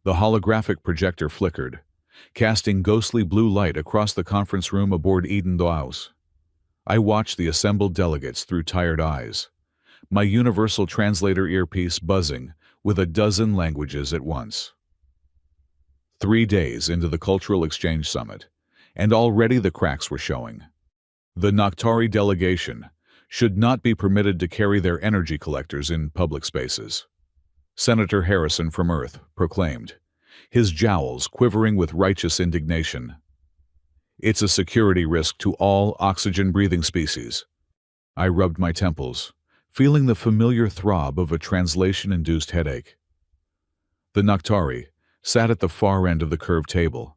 The holographic projector flickered, casting ghostly blue light across the conference room aboard Eden House. I watched the assembled delegates through tired eyes, my universal translator earpiece buzzing with a dozen languages at once. 3 days into the Cultural Exchange Summit, and already the cracks were showing. The Noctari delegation should not be permitted to carry their energy collectors in public spaces. Senator Harrison from Earth proclaimed, his jowls quivering with righteous indignation. It's a security risk to all oxygen-breathing species. I rubbed my temples, feeling the familiar throb of a translation-induced headache. The Noctari sat at the far end of the curved table,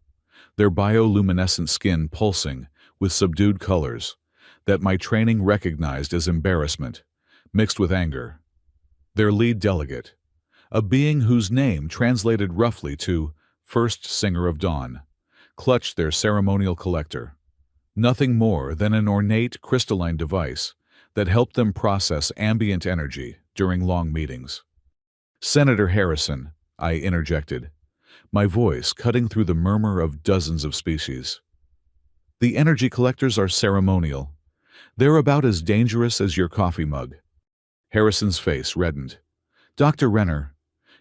their bioluminescent skin pulsing with subdued colors that my training recognized as embarrassment, mixed with anger. Their lead delegate, a being whose name translated roughly to First Singer of Dawn, clutched their ceremonial collector, nothing more than an ornate crystalline device that helped them process ambient energy during long meetings. "Senator Harrison," I interjected, my voice cutting through the murmur of dozens of species. "The energy collectors are ceremonial. They're about as dangerous as your coffee mug." Harrison's face reddened. "Dr. Renner,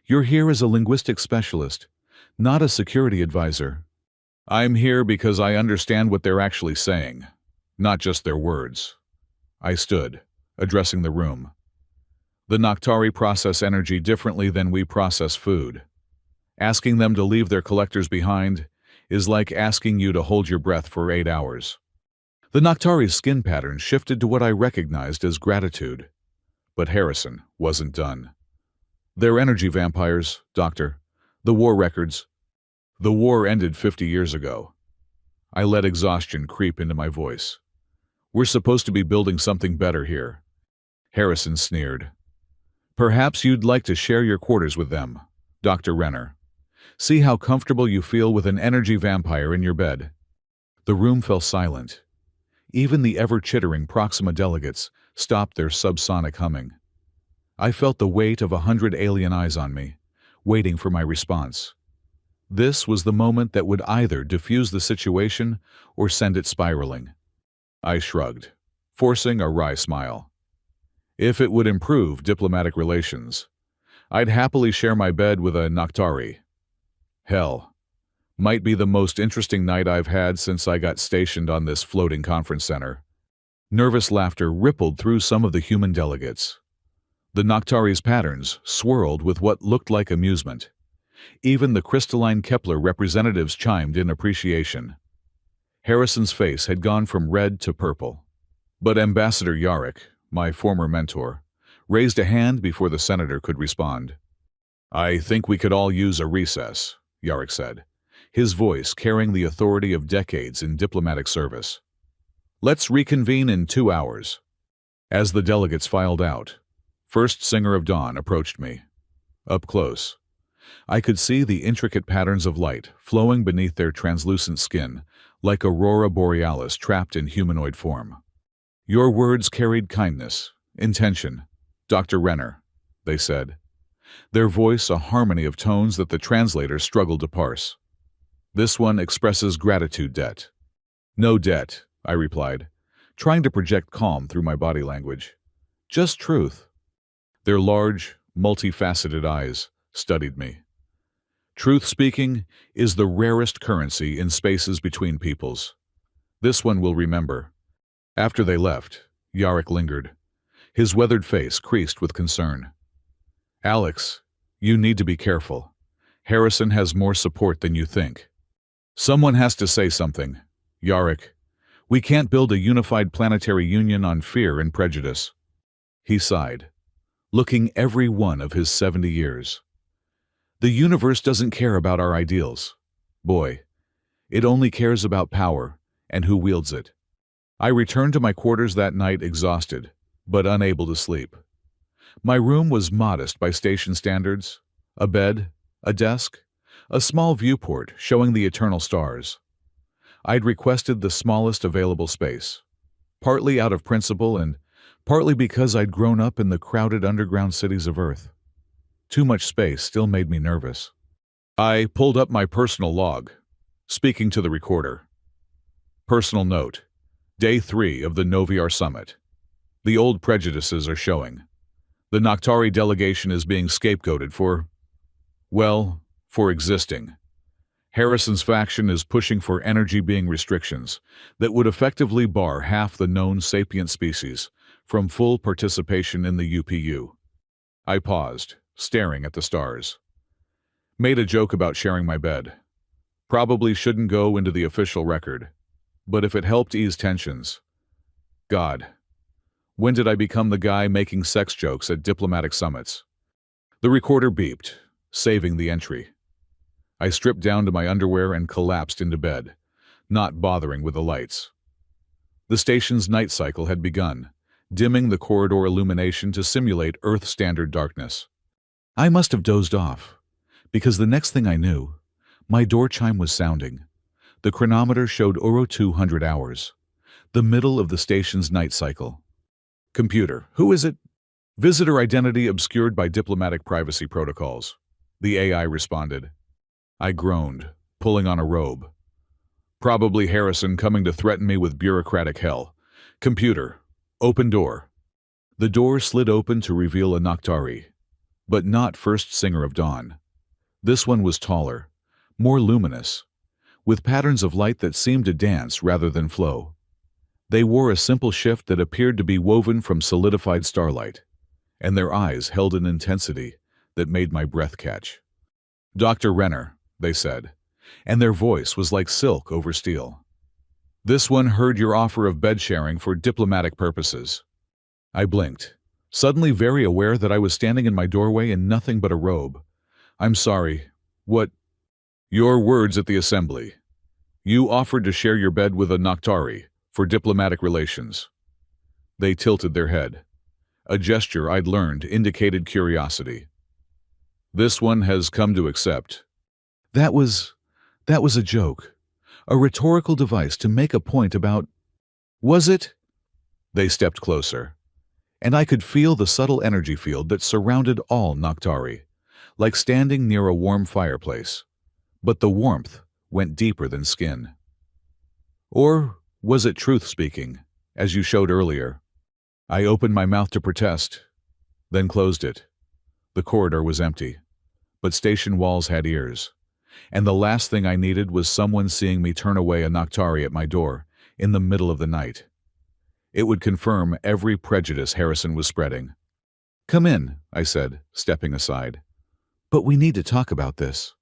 you're here as a linguistic specialist, not a security advisor." "I'm here because I understand what they're actually saying, not just their words." I stood, addressing the room. "The Noctari process energy differently than we process food. Asking them to leave their collectors behind is like asking you to hold your breath for 8 hours." The Noctari's skin pattern shifted to what I recognized as gratitude. But Harrison wasn't done. "They're energy vampires, Doctor. The war records." "The war ended 50 years ago." I let exhaustion creep into my voice. "We're supposed to be building something better here." Harrison sneered. "Perhaps you'd like to share your quarters with them, Dr. Renner. See how comfortable you feel with an energy vampire in your bed." The room fell silent. Even the ever-chittering Proxima delegates stopped their subsonic humming. I felt the weight of 100 alien eyes on me, waiting for my response. This was the moment that would either diffuse the situation or send it spiraling. I shrugged, forcing a wry smile. If it would improve diplomatic relations, I'd happily share my bed with a Noctari. Hell, might be the most interesting night I've had since I got stationed on this floating conference center. Nervous laughter rippled through some of the human delegates. The Noctari's patterns swirled with what looked like amusement. Even the crystalline Kepler representatives chimed in appreciation. Harrison's face had gone from red to purple. But Ambassador Yarrick, my former mentor, raised a hand before the senator could respond. "I think we could all use a recess," Yarrick said, his voice carrying the authority of decades in diplomatic service. "Let's reconvene in 2 hours." As the delegates filed out, First Singer of Dawn approached me. Up close, I could see the intricate patterns of light flowing beneath their translucent skin, like Aurora Borealis trapped in humanoid form. "Your words carried kindness, intention, Dr. Renner," they said, their voice a harmony of tones that the translator struggled to parse. "This one expresses gratitude debt." "No debt," I replied, trying to project calm through my body language. "Just truth." Their large, multifaceted eyes studied me. "Truth-speaking is the rarest currency in spaces between peoples. This one will remember." After they left, Yarrick lingered, his weathered face creased with concern. "Alex, you need to be careful. Harrison has more support than you think." "Someone has to say something. Yarrick, we can't build a unified planetary union on fear and prejudice." He sighed, looking every one of his 70 years. "The universe doesn't care about our ideals. Boy, it only cares about power and who wields it." I returned to my quarters that night exhausted, but unable to sleep. My room was modest by station standards: a bed, a desk, a small viewport showing the eternal stars. I'd requested the smallest available space, partly out of principle and partly because I'd grown up in the crowded underground cities of Earth. Too much space still made me nervous. I pulled up my personal log, speaking to the recorder. Personal note. Day 3 of the Noviar Summit. The old prejudices are showing. The Noctari delegation is being scapegoated for existing. Harrison's faction is pushing for energy being restrictions that would effectively bar half the known sapient species from full participation in the UPU. I paused, staring at the stars. Made a joke about sharing my bed. Probably shouldn't go into the official record, but if it helped ease tensions. God, when did I become the guy making sex jokes at diplomatic summits? The recorder beeped, saving the entry. I stripped down to my underwear and collapsed into bed, not bothering with the lights. The station's night cycle had begun, dimming the corridor illumination to simulate Earth-standard darkness. I must have dozed off, because the next thing I knew, my door chime was sounding. The chronometer showed 200 hours, the middle of the station's night cycle. Computer, who is it? Visitor identity obscured by diplomatic privacy protocols. The AI responded. I groaned, pulling on a robe. Probably Harrison coming to threaten me with bureaucratic hell. Computer, open door. The door slid open to reveal a Noctari, but not first singer of dawn. This one was taller, more luminous, with patterns of light that seemed to dance rather than flow. They wore a simple shift that appeared to be woven from solidified starlight, and their eyes held an intensity that made my breath catch. Dr. Renner, they said, and their voice was like silk over steel. This one heard your offer of bed sharing for diplomatic purposes. I blinked, suddenly very aware that I was standing in my doorway in nothing but a robe. I'm sorry. What? Your words at the assembly. You offered to share your bed with a Noctari for diplomatic relations. They tilted their head. A gesture I'd learned indicated curiosity. This one has come to accept. That was a joke. A rhetorical device to make a point about... Was it? They stepped closer, and I could feel the subtle energy field that surrounded all Noctari, like standing near a warm fireplace. But the warmth went deeper than skin. Or was it truth speaking, as you showed earlier? I opened my mouth to protest, then closed it. The corridor was empty, but station walls had ears, and the last thing I needed was someone seeing me turn away a Noctari at my door in the middle of the night. It would confirm every prejudice Harrison was spreading. Come in, I said, stepping aside. But we need to talk about this.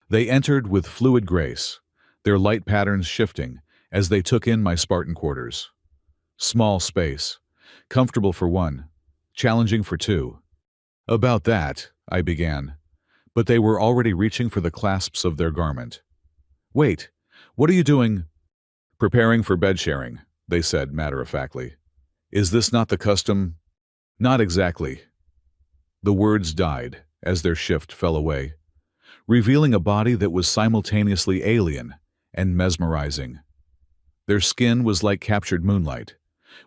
They entered with fluid grace, their light patterns shifting as they took in my Spartan quarters. Small space, comfortable for one, challenging for two. About that, I began, but they were already reaching for the clasps of their garment. Wait, what are you doing? Preparing for bed sharing, they said matter-of-factly. Is this not the custom? Not exactly. The words died as their shift fell away, revealing a body that was simultaneously alien and mesmerizing. Their skin was like captured moonlight,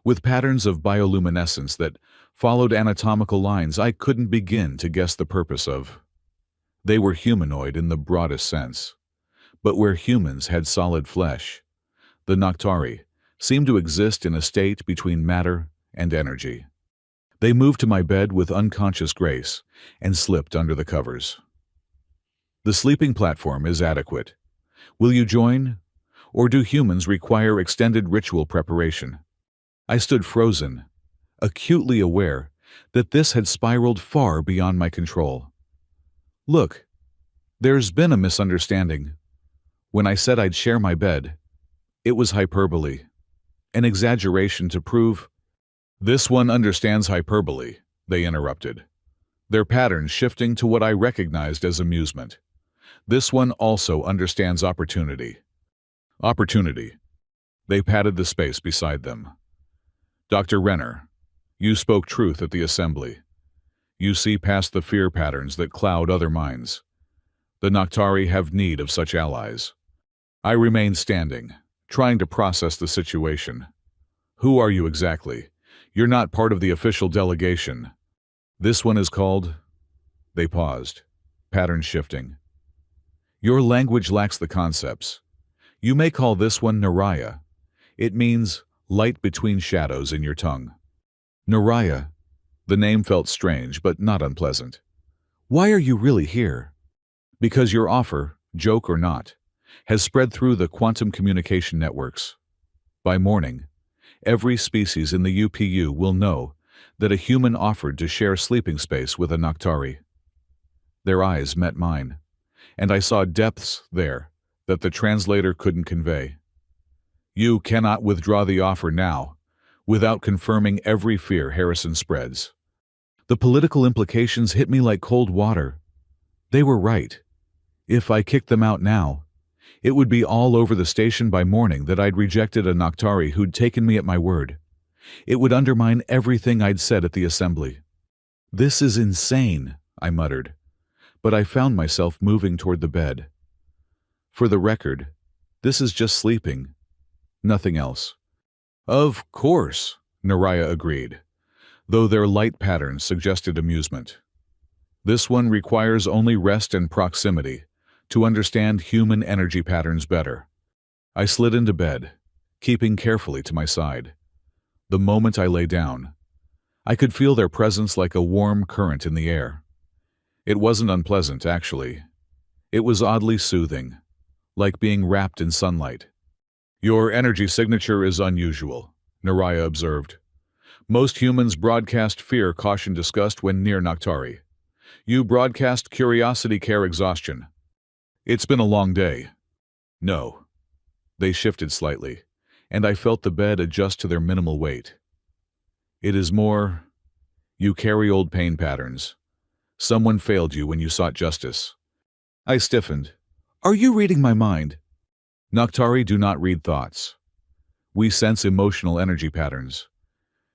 with patterns of bioluminescence that followed anatomical lines I couldn't begin to guess the purpose of. They were humanoid in the broadest sense, but where humans had solid flesh, the Noctari seemed to exist in a state between matter and energy. They moved to my bed with unconscious grace and slipped under the covers. The sleeping platform is adequate. Will you join? Or do humans require extended ritual preparation? I stood frozen, acutely aware that this had spiraled far beyond my control. Look, there's been a misunderstanding. When I said I'd share my bed, it was hyperbole, an exaggeration to prove... This one understands hyperbole, they interrupted, their patterns shifting to what I recognized as amusement. This one also understands opportunity. Opportunity. They patted the space beside them. Dr. Renner, you spoke truth at the assembly. You see past the fear patterns that cloud other minds. The Noctari have need of such allies. I remained standing, trying to process the situation. Who are you exactly? You're not part of the official delegation. This one is called... They paused, pattern shifting. Your language lacks the concepts. You may call this one Naraya. It means light between shadows in your tongue. Naraya. The name felt strange, but not unpleasant. Why are you really here? Because your offer, joke or not, has spread through the quantum communication networks. By morning, every species in the UPU will know that a human offered to share sleeping space with a Naktari. Their eyes met mine, and I saw depths there that the translator couldn't convey. You cannot withdraw the offer now, without confirming every fear Harrison spreads. The political implications hit me like cold water. They were right. If I kicked them out now, it would be all over the station by morning that I'd rejected a Naktari who'd taken me at my word. It would undermine everything I'd said at the assembly. This is insane, I muttered, but I found myself moving toward the bed. For the record, this is just sleeping. Nothing else. Of course, Naraya agreed, though their light patterns suggested amusement. This one requires only rest and proximity to understand human energy patterns better. I slid into bed, keeping carefully to my side. The moment I lay down, I could feel their presence like a warm current in the air. It wasn't unpleasant, actually. It was oddly soothing, like being wrapped in sunlight. Your energy signature is unusual, Naraya observed. Most humans broadcast fear, caution, disgust when near Naktari. You broadcast curiosity, care, exhaustion. It's been a long day. No. They shifted slightly, and I felt the bed adjust to their minimal weight. It is more, you carry old pain patterns. Someone failed you when you sought justice. I stiffened. Are you reading my mind? Naktari do not read thoughts. We sense emotional energy patterns.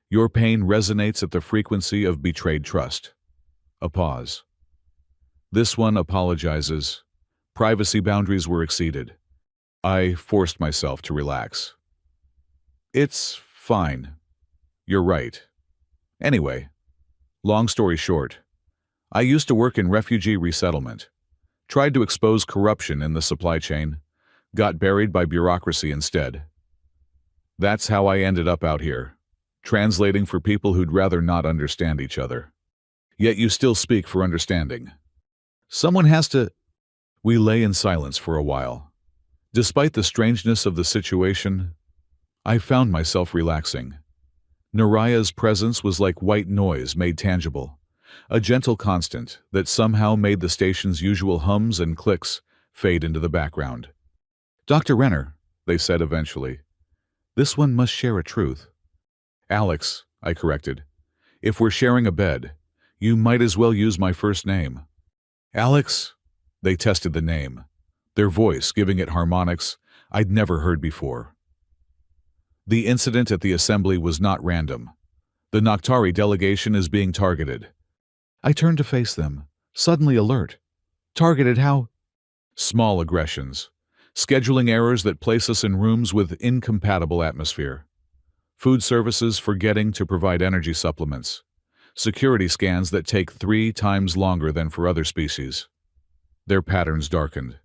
Your pain resonates at the frequency of betrayed trust. A pause. This one apologizes. Privacy boundaries were exceeded. I forced myself to relax. It's fine. You're right. Anyway, long story short, I used to work in refugee resettlement. Tried to expose corruption in the supply chain. Got buried by bureaucracy instead. That's how I ended up out here, translating for people who'd rather not understand each other. Yet you still speak for understanding. Someone has to... We lay in silence for a while. Despite the strangeness of the situation, I found myself relaxing. Naraya's presence was like white noise made tangible, a gentle constant that somehow made the station's usual hums and clicks fade into the background. Dr. Renner, they said eventually, this one must share a truth. Alex, I corrected. If we're sharing a bed, you might as well use my first name. Alex? They tested the name, their voice giving it harmonics I'd never heard before. The incident at the assembly was not random. The Naktari delegation is being targeted. I turned to face them, suddenly alert. Targeted how? Small aggressions. Scheduling errors that place us in rooms with incompatible atmosphere. Food services forgetting to provide energy supplements. Security scans that take 3 times longer than for other species. Their patterns darkened.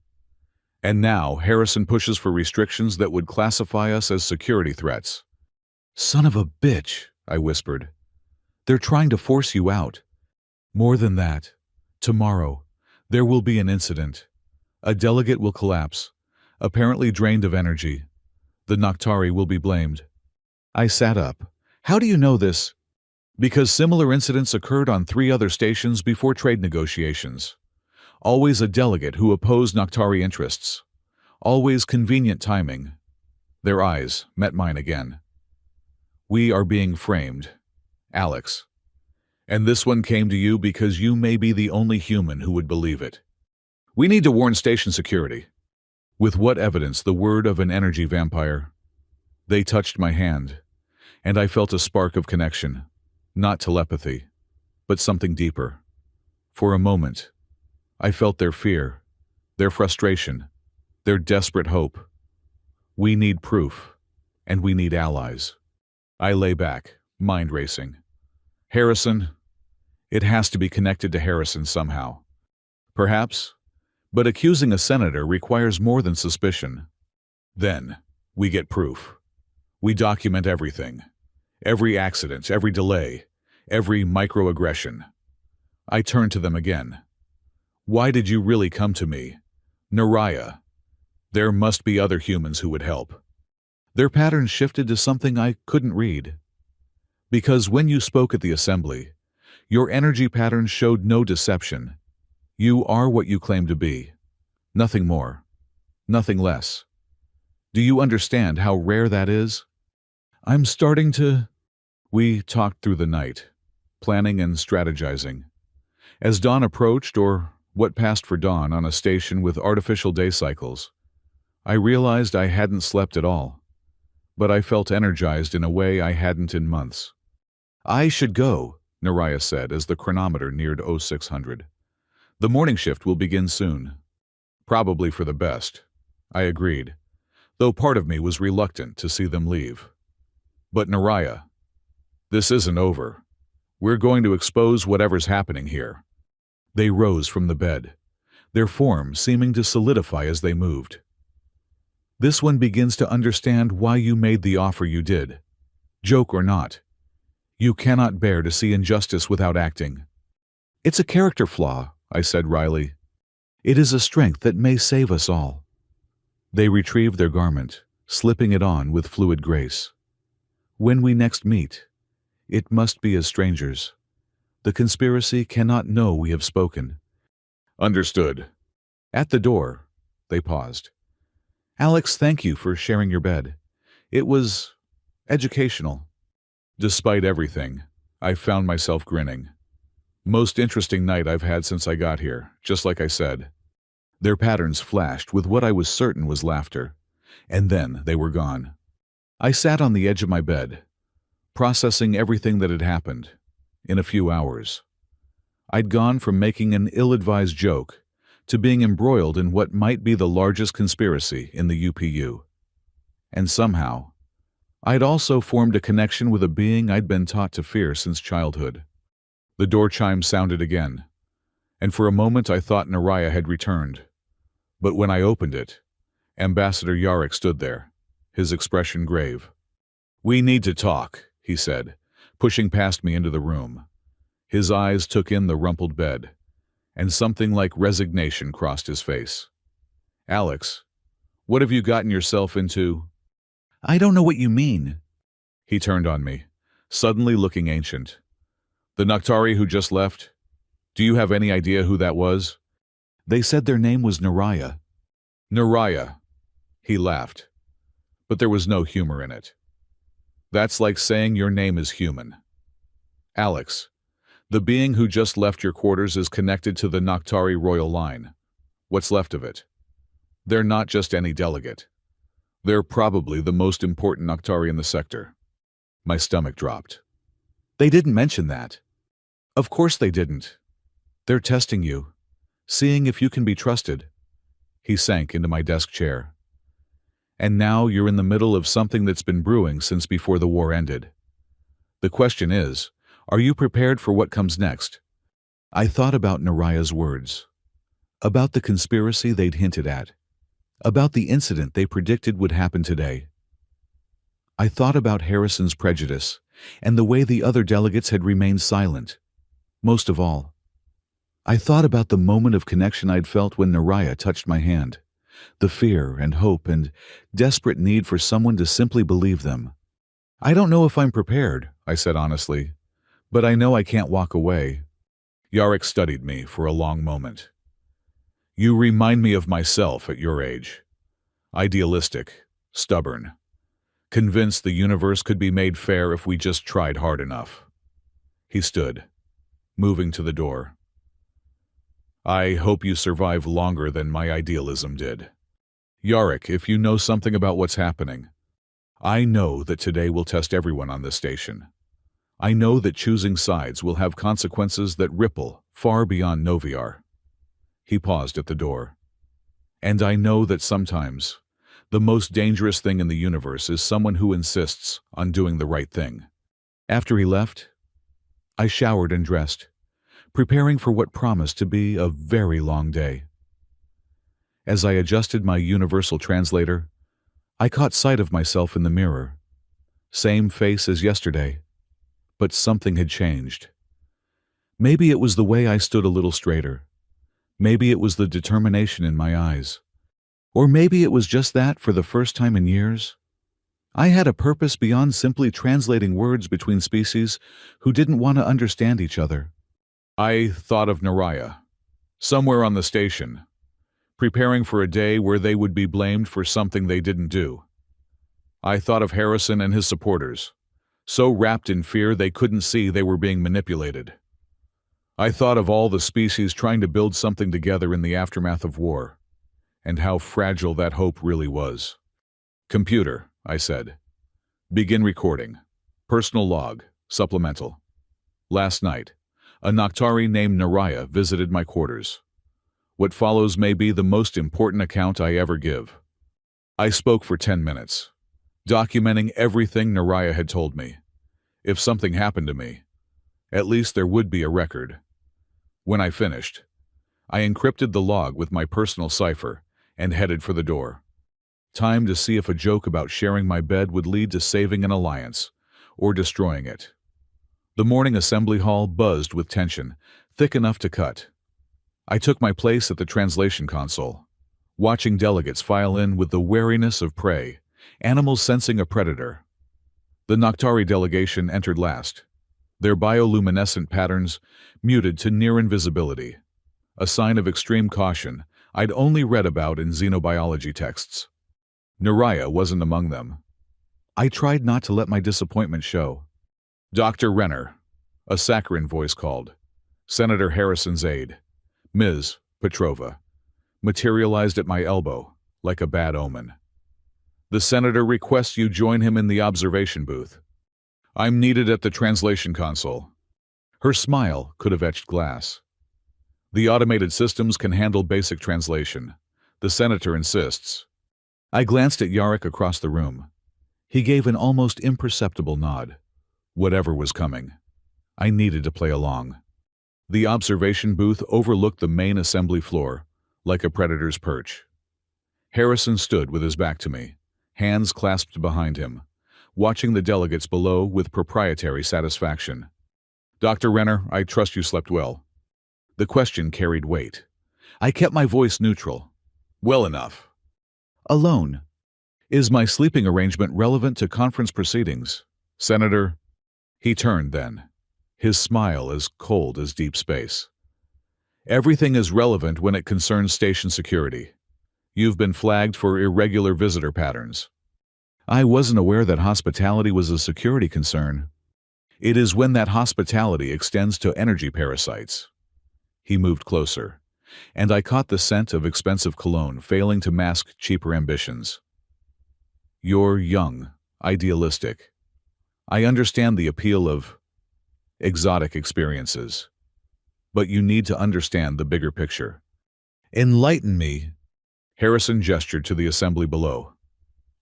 And now Harrison pushes for restrictions that would classify us as security threats. Son of a bitch, I whispered. They're trying to force you out. More than that, tomorrow, there will be an incident. A delegate will collapse, apparently drained of energy. The Naktari will be blamed. I sat up. How do you know this? Because similar incidents occurred on 3 other stations before trade negotiations. Always a delegate who opposed Naktari interests. Always convenient timing. Their eyes met mine again. We are being framed, Alex. And this one came to you because you may be the only human who would believe it. We need to warn station security. With what evidence? The word of an energy vampire? They touched my hand, and I felt a spark of connection. Not telepathy, but something deeper. For a moment, I felt their fear, their frustration, their desperate hope. We need proof, and we need allies. I lay back, mind racing. Harrison? It has to be connected to Harrison somehow. Perhaps, But accusing a senator requires more than suspicion. Then, we get proof. We document everything. Every accident, every delay, every microaggression. I turn to them again. Why did you really come to me? Naraya. There must be other humans who would help. Their patterns shifted to something I couldn't read. Because when you spoke at the assembly, your energy patterns showed no deception. You are what you claim to be. Nothing more. Nothing less. Do you understand how rare that is? I'm starting to... We talked through the night, planning and strategizing. As dawn approached, or what passed for dawn on a station with artificial day cycles, I realized I hadn't slept at all. But I felt energized in a way I hadn't in months. I should go, Naraya said as the chronometer neared 0600. The morning shift will begin soon. Probably for the best, I agreed, though part of me was reluctant to see them leave. But Naraya, this isn't over. We're going to expose whatever's happening here. They rose from the bed, their forms seeming to solidify as they moved. This one begins to understand why you made the offer you did. Joke or not, you cannot bear to see injustice without acting. It's a character flaw, I said wryly. It is a strength that may save us all. They retrieved their garment, slipping it on with fluid grace. When we next meet, it must be as strangers. The conspiracy cannot know we have spoken. Understood. At the door, they paused. Alex, thank you for sharing your bed. It was educational. Despite everything, I found myself grinning. Most interesting night I've had since I got here, just like I said. Their patterns flashed with what I was certain was laughter, and then they were gone. I sat on the edge of my bed, processing everything that had happened. In a few hours, I'd gone from making an ill-advised joke to being embroiled in what might be the largest conspiracy in the UPU. And somehow, I'd also formed a connection with a being I'd been taught to fear since childhood. The door chime sounded again, and for a moment I thought Naraya had returned. But when I opened it, Ambassador Yarrick stood there, his expression grave. We need to talk, he said, pushing past me into the room. His eyes took in the rumpled bed, and something like resignation crossed his face. Alex, what have you gotten yourself into? I don't know what you mean. He turned on me, suddenly looking ancient. The Naktari who just left? Do you have any idea who that was? They said their name was Naraya. Naraya. He laughed, but there was no humor in it. That's like saying your name is human. Alex, the being who just left your quarters is connected to the Naktari royal line. What's left of it? They're not just any delegate. They're probably the most important Naktari in the sector. My stomach dropped. They didn't mention that. Of course they didn't. They're testing you, seeing if you can be trusted. He sank into my desk chair. And now you're in the middle of something that's been brewing since before the war ended. The question is, are you prepared for what comes next? I thought about Naraya's words, about the conspiracy they'd hinted at, about the incident they predicted would happen today. I thought about Harrison's prejudice and the way the other delegates had remained silent. Most of all, I thought about the moment of connection I'd felt when Naraya touched my hand. The fear and hope and desperate need for someone to simply believe them. I don't know if I'm prepared, I said honestly, but I know I can't walk away. Yarrick studied me for a long moment. You remind me of myself at your age. Idealistic, stubborn, convinced the universe could be made fair if we just tried hard enough. He stood, moving to the door. I hope you survive longer than my idealism did. Yarrick, if you know something about what's happening, I know that today will test everyone on this station. I know that choosing sides will have consequences that ripple far beyond Noviar. He paused at the door. And I know that sometimes the most dangerous thing in the universe is someone who insists on doing the right thing. After he left, I showered and dressed, preparing for what promised to be a very long day. As I adjusted my universal translator, I caught sight of myself in the mirror. Same face as yesterday, but something had changed. Maybe it was the way I stood a little straighter. Maybe it was the determination in my eyes. Or maybe it was just that, for the first time in years, I had a purpose beyond simply translating words between species who didn't want to understand each other. I thought of Naraya, somewhere on the station, preparing for a day where they would be blamed for something they didn't do. I thought of Harrison and his supporters, so wrapped in fear they couldn't see they were being manipulated. I thought of all the species trying to build something together in the aftermath of war, and how fragile that hope really was. "Computer," I said. "Begin recording. Personal log, supplemental. Last night, a Noctari named Naraya visited my quarters. What follows may be the most important account I ever give." I spoke for 10 minutes, documenting everything Naraya had told me. If something happened to me, at least there would be a record. When I finished, I encrypted the log with my personal cipher and headed for the door. Time to see if a joke about sharing my bed would lead to saving an alliance or destroying it. The morning assembly hall buzzed with tension, thick enough to cut. I took my place at the translation console, watching delegates file in with the wariness of prey, animals sensing a predator. The Noctari delegation entered last, their bioluminescent patterns muted to near invisibility, a sign of extreme caution I'd only read about in xenobiology texts. Naraya wasn't among them. I tried not to let my disappointment show. "Dr. Renner," a saccharine voice called, Senator Harrison's aide, Ms. Petrova, materialized at my elbow like a bad omen. "The senator requests you join him in the observation booth. I'm needed at the translation console." Her smile could have etched glass. "The automated systems can handle basic translation. The senator insists." I glanced at Yarrick across the room. He gave an almost imperceptible nod. Whatever was coming, I needed to play along. The observation booth overlooked the main assembly floor, like a predator's perch. Harrison stood with his back to me, hands clasped behind him, watching the delegates below with proprietary satisfaction. "Dr. Renner, I trust you slept well." The question carried weight. I kept my voice neutral. "Well enough." "Alone. Is my sleeping arrangement relevant to conference proceedings, Senator?" He turned then, his smile as cold as deep space. "Everything is relevant when it concerns station security. You've been flagged for irregular visitor patterns." I wasn't aware that hospitality was a security concern. It is when that hospitality extends to energy parasites. He moved closer, and I caught the scent of expensive cologne failing to mask cheaper ambitions. "You're young, idealistic. I understand the appeal of exotic experiences. But you need to understand the bigger picture. Enlighten me." Harrison gestured to the assembly below.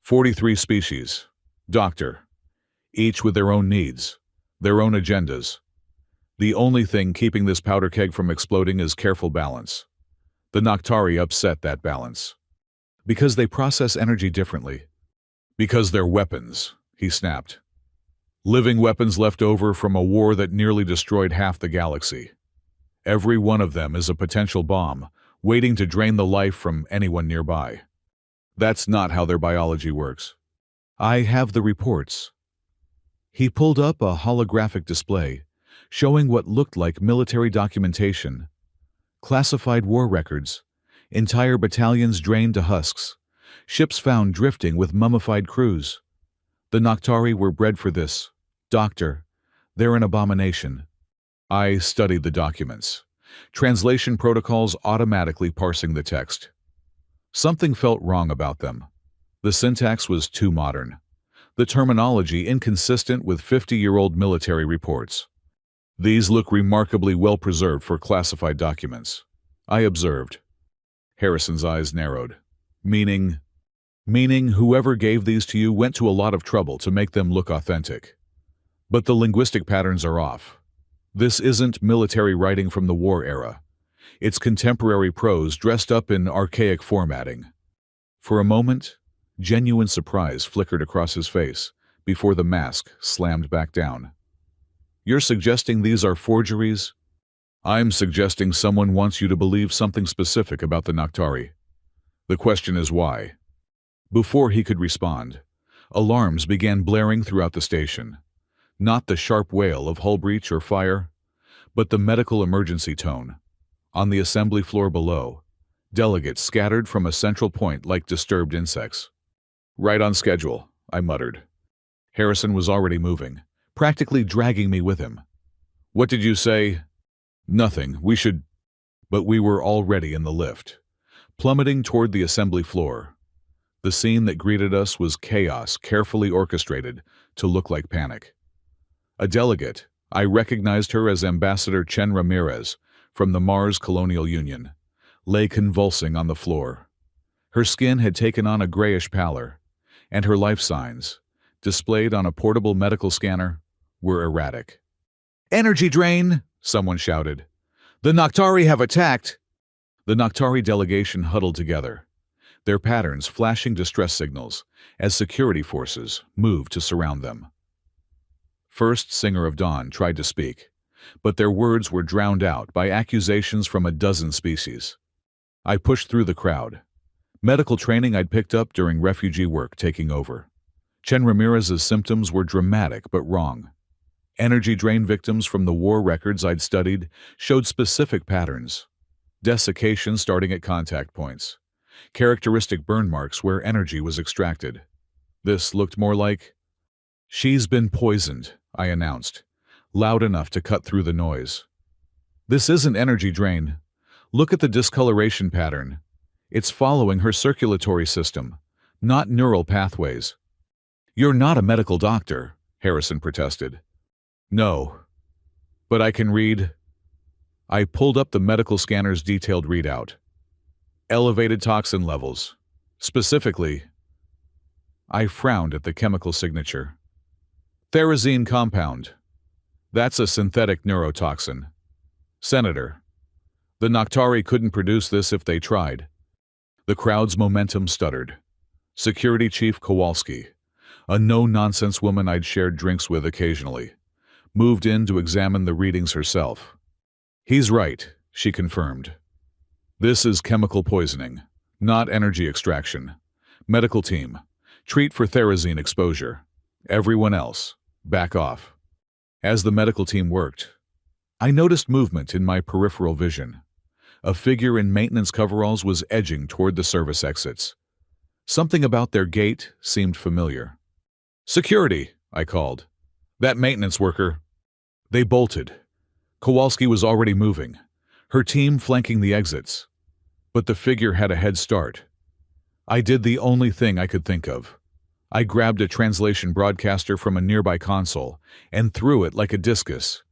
43 species, doctor, each with their own needs, their own agendas. The only thing keeping this powder keg from exploding is careful balance. The Noctari upset that balance. Because they process energy differently. Because they're weapons, he snapped. Living weapons left over from a war that nearly destroyed half the galaxy. Every one of them is a potential bomb, waiting to drain the life from anyone nearby. That's not how their biology works. I have the reports. He pulled up a holographic display, showing what looked like military documentation, classified war records, entire battalions drained to husks, ships found drifting with mummified crews. The Noctari were bred for this. Doctor, they're an abomination. I studied the documents. Translation protocols automatically parsing the text. Something felt wrong about them. The syntax was too modern. The terminology inconsistent with 50-year-old military reports. These look remarkably well preserved for classified documents, I observed. Harrison's eyes narrowed. Meaning whoever gave these to you went to a lot of trouble to make them look authentic. But the linguistic patterns are off. This isn't military writing from the war era. It's contemporary prose dressed up in archaic formatting. For a moment, genuine surprise flickered across his face before the mask slammed back down. You're suggesting these are forgeries? I'm suggesting someone wants you to believe something specific about the Noctari. The question is why. Before he could respond, alarms began blaring throughout the station. Not the sharp wail of hull breach or fire, but the medical emergency tone. On the assembly floor below, delegates scattered from a central point like disturbed insects. Right on schedule, I muttered. Harrison was already moving, practically dragging me with him. What did you say? Nothing, we should... But we were already in the lift, plummeting toward the assembly floor. The scene that greeted us was chaos carefully orchestrated to look like panic. A delegate, I recognized her as Ambassador Chen Ramirez from the Mars Colonial Union, lay convulsing on the floor. Her skin had taken on a grayish pallor, and her life signs, displayed on a portable medical scanner, were erratic. "Energy drain!" someone shouted. "The Noctari have attacked!" The Noctari delegation huddled together, their patterns flashing distress signals as security forces moved to surround them. First Singer of Dawn tried to speak, but their words were drowned out by accusations from a dozen species. I pushed through the crowd, medical training I'd picked up during refugee work taking over. Chen Ramirez's symptoms were dramatic but wrong. Energy drain victims from the war records I'd studied showed specific patterns. Desiccation starting at contact points. Characteristic burn marks where energy was extracted. This looked more like... "She's been poisoned," I announced, loud enough to cut through the noise. "This isn't energy drain. Look at the discoloration pattern. It's following her circulatory system, not neural pathways." "You're not a medical doctor," Harrison protested. "No, but I can read." I pulled up the medical scanner's detailed readout. Elevated toxin levels. Specifically, I frowned at the chemical signature. Therazine compound. That's a synthetic neurotoxin. Senator, the Noctari couldn't produce this if they tried. The crowd's momentum stuttered. Security Chief Kowalski, a no-nonsense woman I'd shared drinks with occasionally, moved in to examine the readings herself. "He's right," she confirmed. "This is chemical poisoning, not energy extraction. Medical team, treat for therazine exposure. Everyone else, back off." As the medical team worked, I noticed movement in my peripheral vision. A figure in maintenance coveralls was edging toward the service exits. Something about their gait seemed familiar. "Security," I called. "That maintenance worker." They bolted. Kowalski was already moving, her team flanking the exits. But the figure had a head start. I did the only thing I could think of. I grabbed a translation broadcaster from a nearby console and threw it like a discus.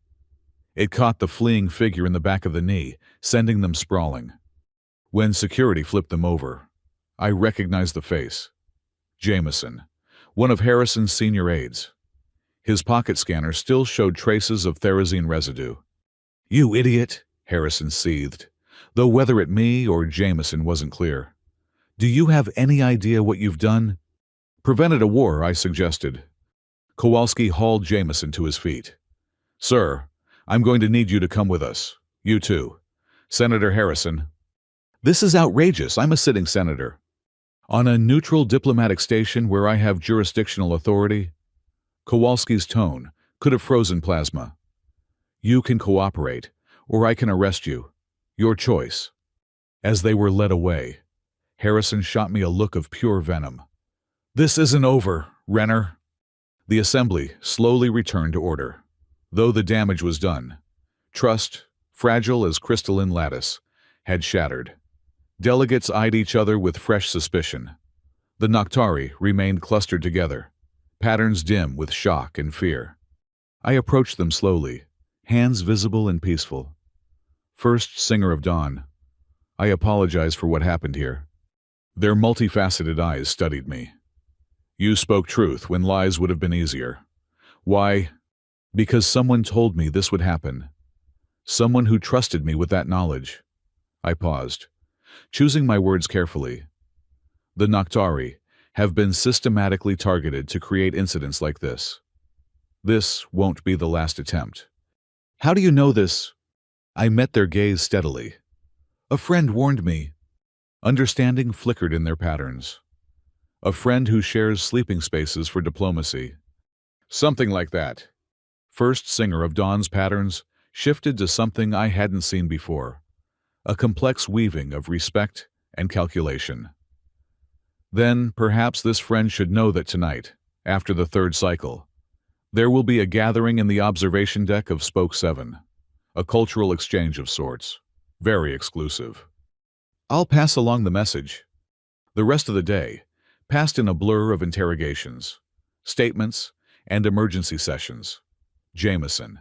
It caught the fleeing figure in the back of the knee, sending them sprawling. When security flipped them over, I recognized the face. Jameson, one of Harrison's senior aides. His pocket scanner still showed traces of therazine residue. "You idiot," Harrison seethed, though whether at me or Jameson wasn't clear. "Do you have any idea what you've done?" "Prevented a war," I suggested. Kowalski hauled Jameson to his feet. "Sir, I'm going to need you to come with us. You too. Senator Harrison." "This is outrageous. I'm a sitting senator." "On a neutral diplomatic station where I have jurisdictional authority?" Kowalski's tone could have frozen plasma. "You can cooperate, or I can arrest you. Your choice." As they were led away, Harrison shot me a look of pure venom. "This isn't over, Renner." The assembly slowly returned to order. Though the damage was done, trust, fragile as crystalline lattice, had shattered. Delegates eyed each other with fresh suspicion. The Noctari remained clustered together, patterns dim with shock and fear. I approached them slowly, hands visible and peaceful. First Singer of Dawn, I apologize for what happened here. Their multifaceted eyes studied me. You spoke truth when lies would have been easier. Why? Because someone told me this would happen. Someone who trusted me with that knowledge. I paused, choosing my words carefully. The Noctari have been systematically targeted to create incidents like this. This won't be the last attempt. How do you know this? I met their gaze steadily. A friend warned me. Understanding flickered in their patterns. A friend who shares sleeping spaces for diplomacy. Something like that. First Singer of Dawn's patterns shifted to something I hadn't seen before. A complex weaving of respect and calculation. Then, perhaps this friend should know that tonight, after the third cycle, there will be a gathering in the observation deck of Spoke 7. A cultural exchange of sorts. Very exclusive. I'll pass along the message. The rest of the day passed in a blur of interrogations, statements, and emergency sessions. Jameson,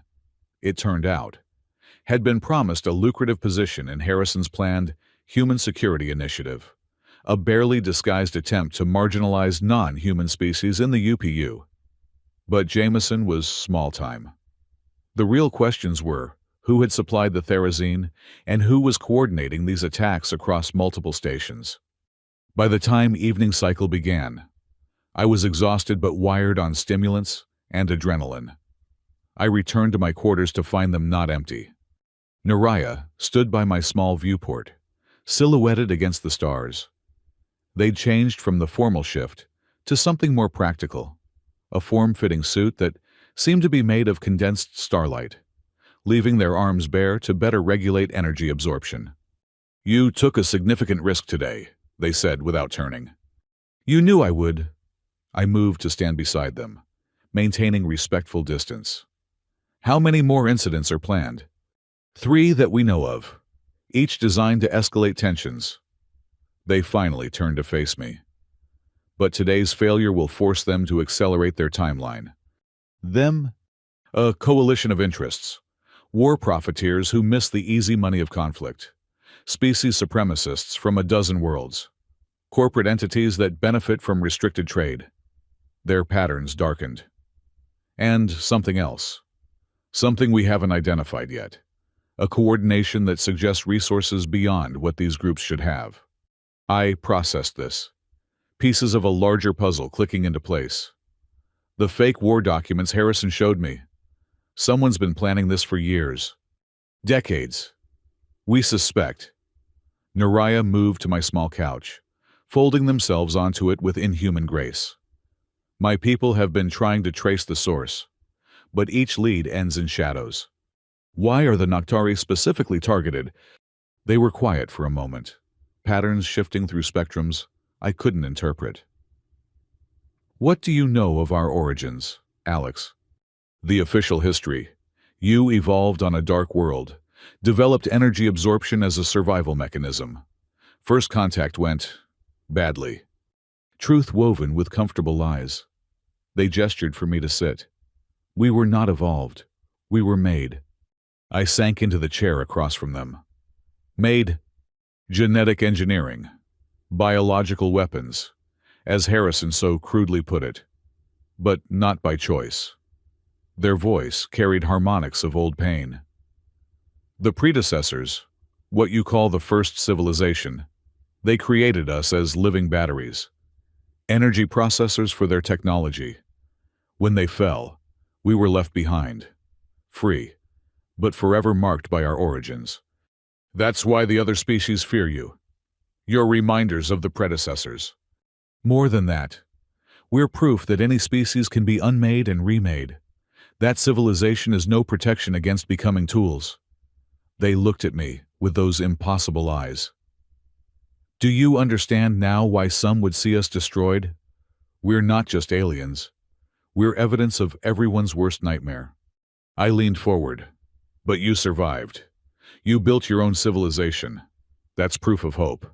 it turned out, had been promised a lucrative position in Harrison's planned Human Security Initiative, a barely disguised attempt to marginalize non-human species in the UPU. But Jameson was small-time. The real questions were, who had supplied the therazine, and who was coordinating these attacks across multiple stations. By the time evening cycle began, I was exhausted but wired on stimulants and adrenaline. I returned to my quarters to find them not empty. Naraya stood by my small viewport, silhouetted against the stars. They'd changed from the formal shift to something more practical, a form-fitting suit that seemed to be made of condensed starlight, leaving their arms bare to better regulate energy absorption. "You took a significant risk today," they said without turning. "You knew I would." I moved to stand beside them, maintaining respectful distance. "How many more incidents are planned?" "3 that we know of, each designed to escalate tensions." They finally turned to face me. But today's failure will force them to accelerate their timeline. Them? A coalition of interests. War profiteers who miss the easy money of conflict. Species supremacists from a dozen worlds. Corporate entities that benefit from restricted trade. Their patterns darkened. And something else. Something we haven't identified yet. A coordination that suggests resources beyond what these groups should have. I processed this. Pieces of a larger puzzle clicking into place. The fake war documents Harrison showed me. Someone's been planning this for years. Decades. We suspect. Naraya moved to my small couch, folding themselves onto it with inhuman grace. My people have been trying to trace the source, but each lead ends in shadows. Why are the Noctari specifically targeted? They were quiet for a moment, patterns shifting through spectrums I couldn't interpret. "What do you know of our origins, Alex?" "The official history. You evolved on a dark world, developed energy absorption as a survival mechanism. First contact went badly. Truth woven with comfortable lies. They gestured for me to sit. We were not evolved. We were made." I sank into the chair across from them. "Made? Genetic engineering. Biological weapons, as Harrison so crudely put it. But not by choice." Their voice carried harmonics of old pain. "The predecessors, what you call the first civilization, they created us as living batteries, energy processors for their technology. When they fell, we were left behind, free, but forever marked by our origins. That's why the other species fear you. You're reminders of the predecessors. More than that, we're proof that any species can be unmade and remade. That civilization is no protection against becoming tools." They looked at me with those impossible eyes. "Do you understand now why some would see us destroyed? We're not just aliens. We're evidence of everyone's worst nightmare." I leaned forward. "But you survived. You built your own civilization. That's proof of hope,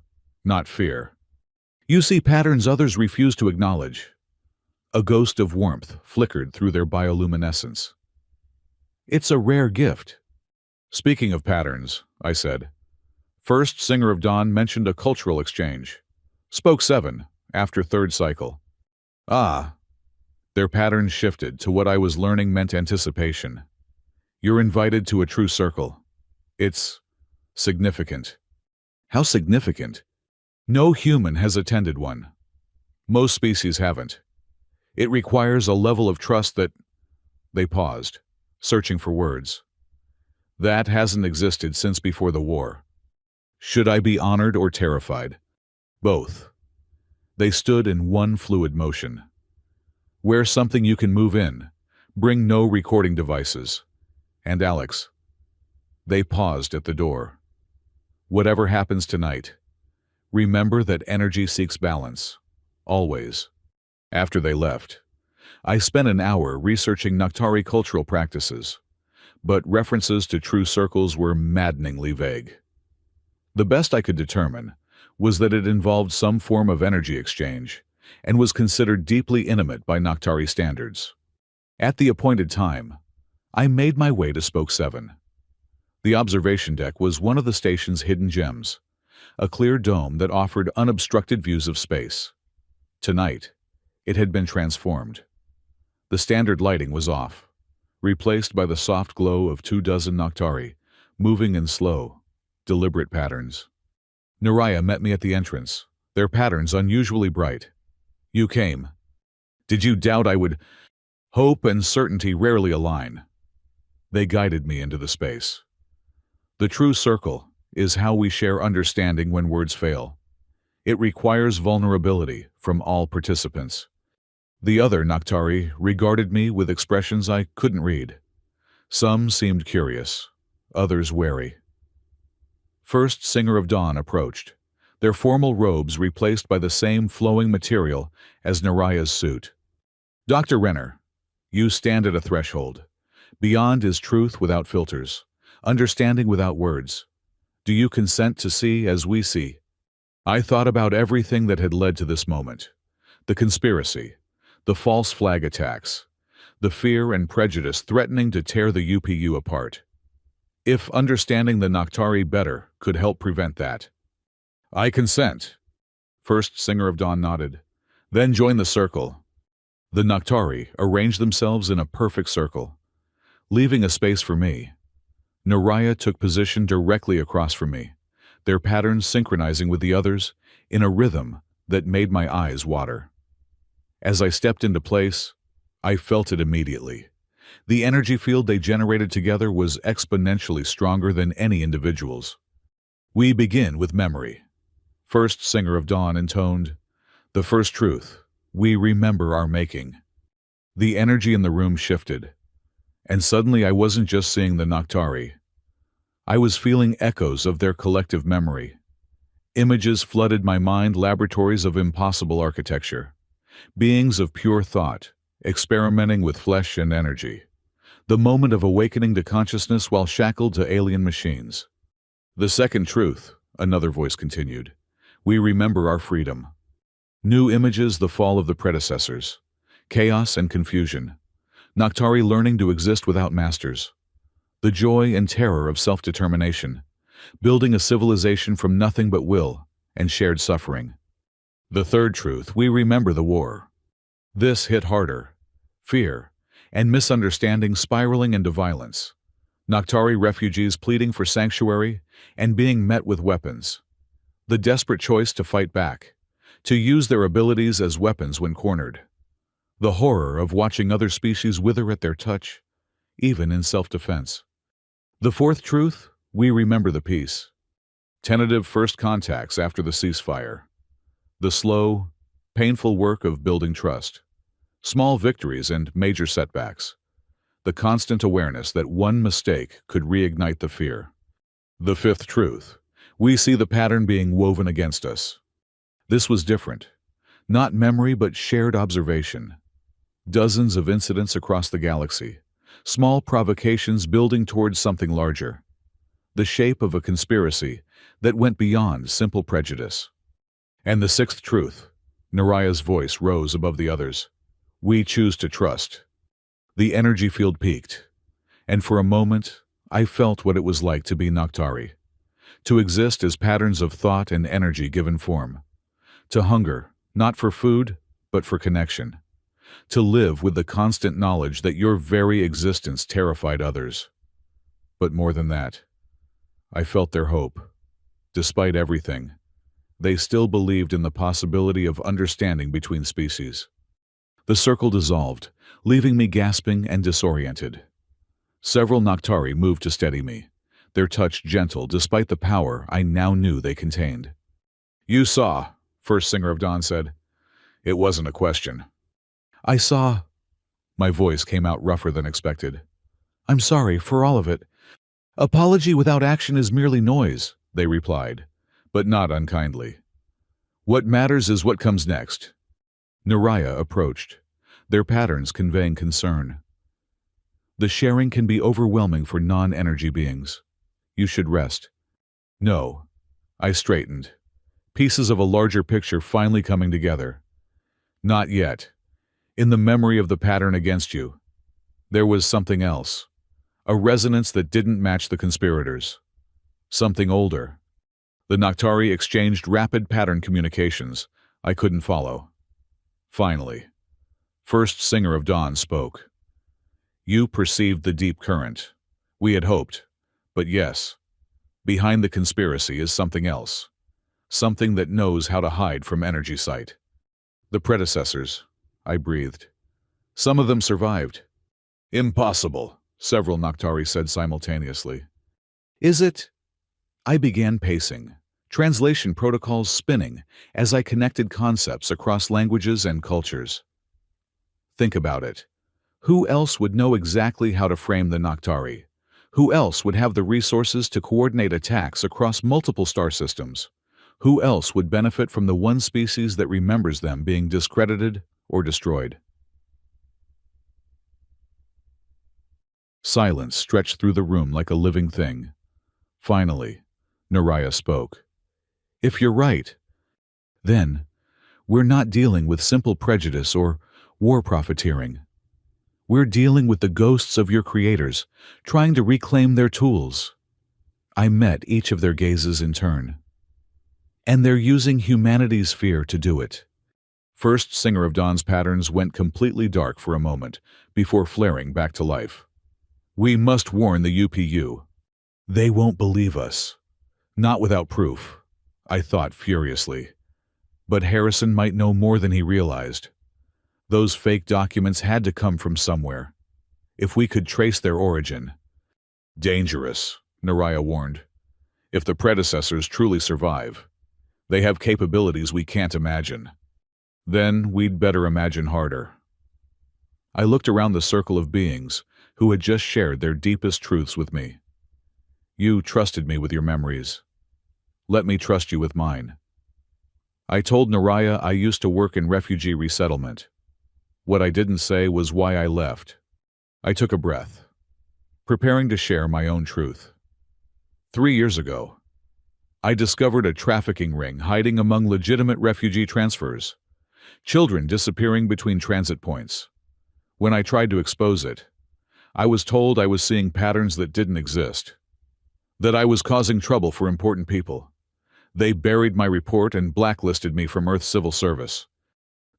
not fear. You see patterns others refuse to acknowledge." A ghost of warmth flickered through their bioluminescence. "It's a rare gift." "Speaking of patterns," I said, "First Singer of Dawn mentioned a cultural exchange. Spoke 7, after third cycle." "Ah." Their patterns shifted to what I was learning meant anticipation. "You're invited to a true circle. It's significant." How significant. No human has attended one. Most species haven't. It requires a level of trust that... They paused, searching for words. That hasn't existed since before the war. Should I be honored or terrified? Both. They stood in one fluid motion. Wear something you can move in. Bring no recording devices. And Alex. They paused at the door. Whatever happens tonight, remember that energy seeks balance. Always. After they left, I spent an hour researching Naktari cultural practices, but references to true circles were maddeningly vague. The best I could determine was that it involved some form of energy exchange and was considered deeply intimate by Naktari standards. At the appointed time, I made my way to Spoke 7. The observation deck was one of the station's hidden gems, a clear dome that offered unobstructed views of space. Tonight, it had been transformed. The standard lighting was off, replaced by the soft glow of 24 Naktari, moving in slow, deliberate patterns. Naraya met me at the entrance, their patterns unusually bright. You came. Did you doubt I would? Hope and certainty rarely align. They guided me into the space. The true circle is how we share understanding when words fail. It requires vulnerability from all participants. The other Naktari regarded me with expressions I couldn't read. Some seemed curious, others wary. First Singer of Dawn approached, their formal robes replaced by the same flowing material as Naraya's suit. Dr. Renner, you stand at a threshold. Beyond is truth without filters, understanding without words. Do you consent to see as we see? I thought about everything that had led to this moment. The conspiracy, the false flag attacks, the fear and prejudice threatening to tear the UPU apart. If understanding the Naktari better could help prevent that. I consent. First Singer of Dawn nodded. Then join the circle. The Naktari arranged themselves in a perfect circle, leaving a space for me. Naraya took position directly across from me, their patterns synchronizing with the others in a rhythm that made my eyes water. As I stepped into place, I felt it immediately. The energy field they generated together was exponentially stronger than any individual's. We begin with memory. First Singer of Dawn intoned, "The first truth, we remember our making." The energy in the room shifted, and suddenly I wasn't just seeing the Naktari. I was feeling echoes of their collective memory. Images flooded my mind, laboratories of impossible architecture. Beings of pure thought, experimenting with flesh and energy. The moment of awakening to consciousness while shackled to alien machines. The second truth, another voice continued. We remember our freedom. New images, the fall of the predecessors. Chaos and confusion. Naktari learning to exist without masters. The joy and terror of self-determination. Building a civilization from nothing but will and shared suffering. The third truth, we remember the war. This hit harder. Fear and misunderstanding spiraling into violence. Naktari refugees pleading for sanctuary and being met with weapons. The desperate choice to fight back, to use their abilities as weapons when cornered. The horror of watching other species wither at their touch, even in self-defense. The fourth truth, we remember the peace. Tentative first contacts after the ceasefire. The slow, painful work of building trust. Small victories and major setbacks. The constant awareness that one mistake could reignite the fear. The fifth truth, we see the pattern being woven against us. This was different. Not memory but shared observation. Dozens of incidents across the galaxy. Small provocations building towards something larger. The shape of a conspiracy that went beyond simple prejudice. And the sixth truth, Naraya's voice rose above the others. We choose to trust. The energy field peaked, and for a moment I felt what it was like to be Naktari. To exist as patterns of thought and energy given form. To hunger, not for food, but for connection. To live with the constant knowledge that your very existence terrified others. But more than that, I felt their hope, despite everything, they still believed in the possibility of understanding between species. The circle dissolved, leaving me gasping and disoriented. Several Noctari moved to steady me, their touch gentle despite the power I now knew they contained. "You saw," First Singer of Dawn said. "It wasn't a question." "I saw." My voice came out rougher than expected. "I'm sorry for all of it. Apology without action is merely noise," they replied, but not unkindly. "What matters is what comes next." Naraya approached, their patterns conveying concern. "The sharing can be overwhelming for non-energy beings. You should rest." "No." I straightened, pieces of a larger picture finally coming together. "Not yet. In the memory of the pattern against you, there was something else. A resonance that didn't match the conspirators. Something older." The Noctari exchanged rapid pattern communications I couldn't follow. Finally, First Singer of Dawn spoke. "You perceived the deep current. We had hoped. But yes, behind the conspiracy is something else. Something that knows how to hide from energy sight." "The predecessors," I breathed. "Some of them survived." "Impossible," several Noctari said simultaneously. "Is it?" I began pacing, translation protocols spinning as I connected concepts across languages and cultures. Think about it. Who else would know exactly how to frame the Noctari? Who else would have the resources to coordinate attacks across multiple star systems? Who else would benefit from the one species that remembers them being discredited or destroyed? Silence stretched through the room like a living thing. Finally, Naraya spoke. "If you're right, then we're not dealing with simple prejudice or war profiteering. We're dealing with the ghosts of your creators, trying to reclaim their tools." I met each of their gazes in turn. "And they're using humanity's fear to do it." First Singer of Dawn's patterns went completely dark for a moment, before flaring back to life. "We must warn the UPU. They won't believe us. Not without proof," I thought furiously. But Harrison might know more than he realized. Those fake documents had to come from somewhere. If we could trace their origin. "Dangerous," Naraya warned. "If the predecessors truly survive, they have capabilities we can't imagine. Then we'd better imagine harder." I looked around the circle of beings who had just shared their deepest truths with me. "You trusted me with your memories. Let me trust you with mine." I told Naraya I used to work in refugee resettlement. What I didn't say was why I left. I took a breath, preparing to share my own truth. 3 years ago, I discovered a trafficking ring hiding among legitimate refugee transfers, children disappearing between transit points. When I tried to expose it, I was told I was seeing patterns that didn't exist, that I was causing trouble for important people. They buried my report and blacklisted me from Earth Civil Service.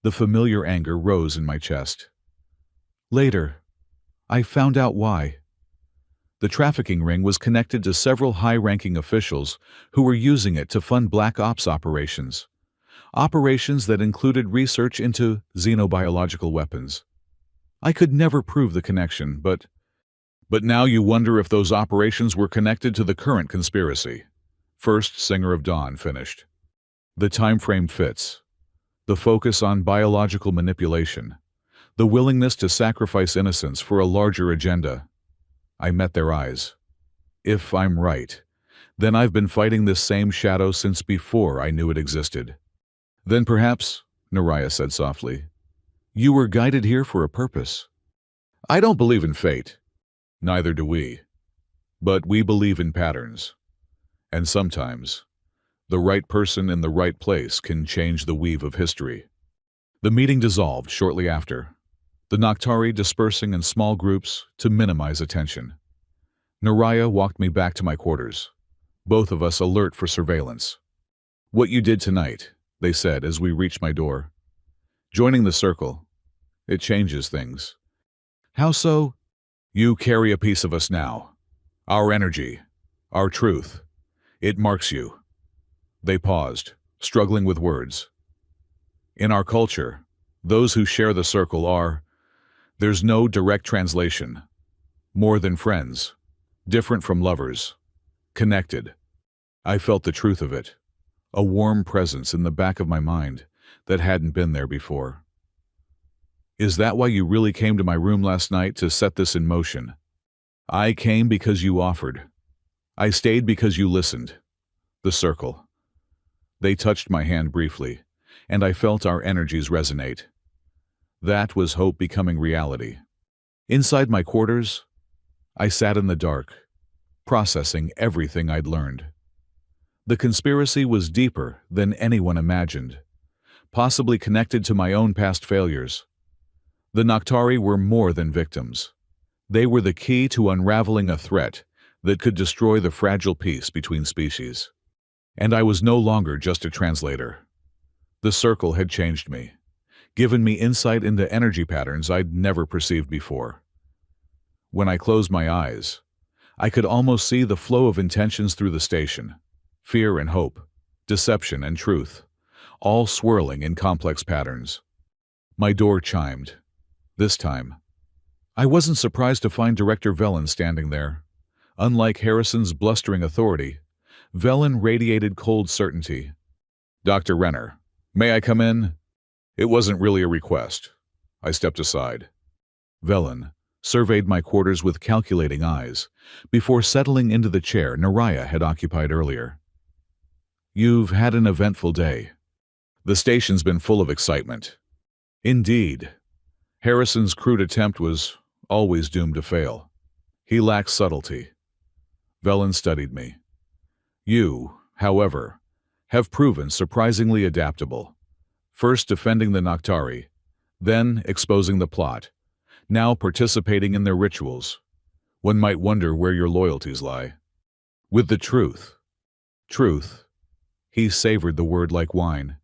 The familiar anger rose in my chest. Later, I found out why. The trafficking ring was connected to several high-ranking officials who were using it to fund black ops operations. Operations that included research into xenobiological weapons. I could never prove the connection, but now you wonder if those operations were connected to the current conspiracy. First Singer of Dawn finished. The time frame fits. The focus on biological manipulation. The willingness to sacrifice innocence for a larger agenda. I met their eyes. If I'm right, then I've been fighting this same shadow since before I knew it existed. "Then perhaps," Naraya said softly, "you were guided here for a purpose." "I don't believe in fate. Neither do we. But we believe in patterns. And sometimes, the right person in the right place can change the weave of history." The meeting dissolved shortly after, the Noctari dispersing in small groups to minimize attention. Naraya walked me back to my quarters, both of us alert for surveillance. "What you did tonight," they said as we reached my door. "Joining the circle, it changes things." "How so?" "You carry a piece of us now. Our energy, our truth. It marks you. They paused, struggling with words. In our culture, those who share the circle are, there's no direct translation. More than friends. Different from lovers. Connected. I felt the truth of it. A warm presence in the back of my mind that hadn't been there before. Is that why you really came to my room last night to set this in motion? I came because you offered. I stayed because you listened. The circle. They touched my hand briefly, and I felt our energies resonate. That was hope becoming reality. Inside my quarters, I sat in the dark, processing everything I'd learned. The conspiracy was deeper than anyone imagined, possibly connected to my own past failures. The Noctari were more than victims. They were the key to unraveling a threat that could destroy the fragile peace between species. And I was no longer just a translator. The circle had changed me, given me insight into energy patterns I'd never perceived before. When I closed my eyes, I could almost see the flow of intentions through the station. Fear and hope, deception and truth, all swirling in complex patterns. My door chimed. This time, I wasn't surprised to find Director Velen standing there. Unlike Harrison's blustering authority, Velen radiated cold certainty. Dr. Renner, may I come in? It wasn't really a request. I stepped aside. Velen surveyed my quarters with calculating eyes before settling into the chair Naraya had occupied earlier. You've had an eventful day. The station's been full of excitement. Indeed. Harrison's crude attempt was always doomed to fail. He lacked subtlety. Velen studied me. You, however, have proven surprisingly adaptable. First defending the Noctari, then exposing the plot, now participating in their rituals. One might wonder where your loyalties lie. With the truth. Truth. He savored the word like wine.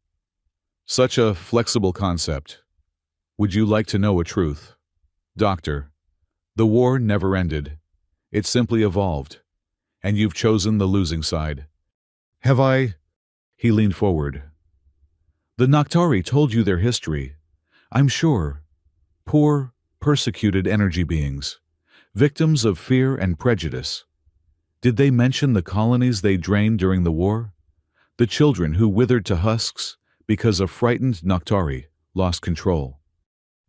Such a flexible concept. Would you like to know a truth? Doctor, the war never ended. It simply evolved. And you've chosen the losing side. Have I? He leaned forward. The Noctari told you their history. I'm sure. Poor, persecuted energy beings. Victims of fear and prejudice. Did they mention the colonies they drained during the war? The children who withered to husks because a frightened Noctari lost control.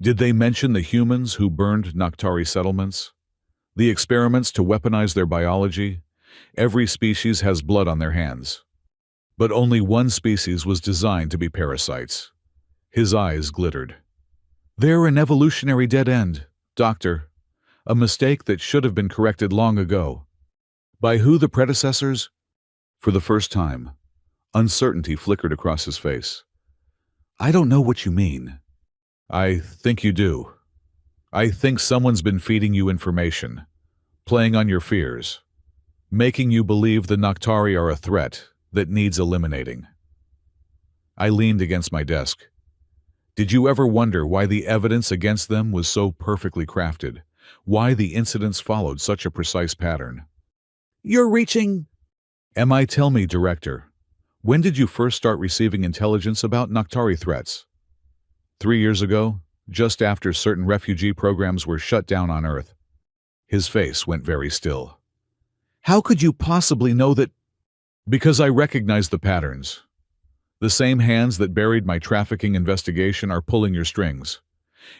Did they mention the humans who burned Noctari settlements? The experiments to weaponize their biology? Every species has blood on their hands. But only one species was designed to be parasites. His eyes glittered. They're an evolutionary dead end, Doctor. A mistake that should have been corrected long ago. By who the predecessors? For the first time, uncertainty flickered across his face. I don't know what you mean. I think you do. I think someone's been feeding you information, playing on your fears, making you believe the Noctari are a threat that needs eliminating. I leaned against my desk. Did you ever wonder why the evidence against them was so perfectly crafted? Why the incidents followed such a precise pattern? You're reaching... Tell me, Director, when did you first start receiving intelligence about Noctari threats? 3 years ago, just after certain refugee programs were shut down on Earth. His face went very still. How could you possibly know that? Because I recognized the patterns. The same hands that buried my trafficking investigation are pulling your strings.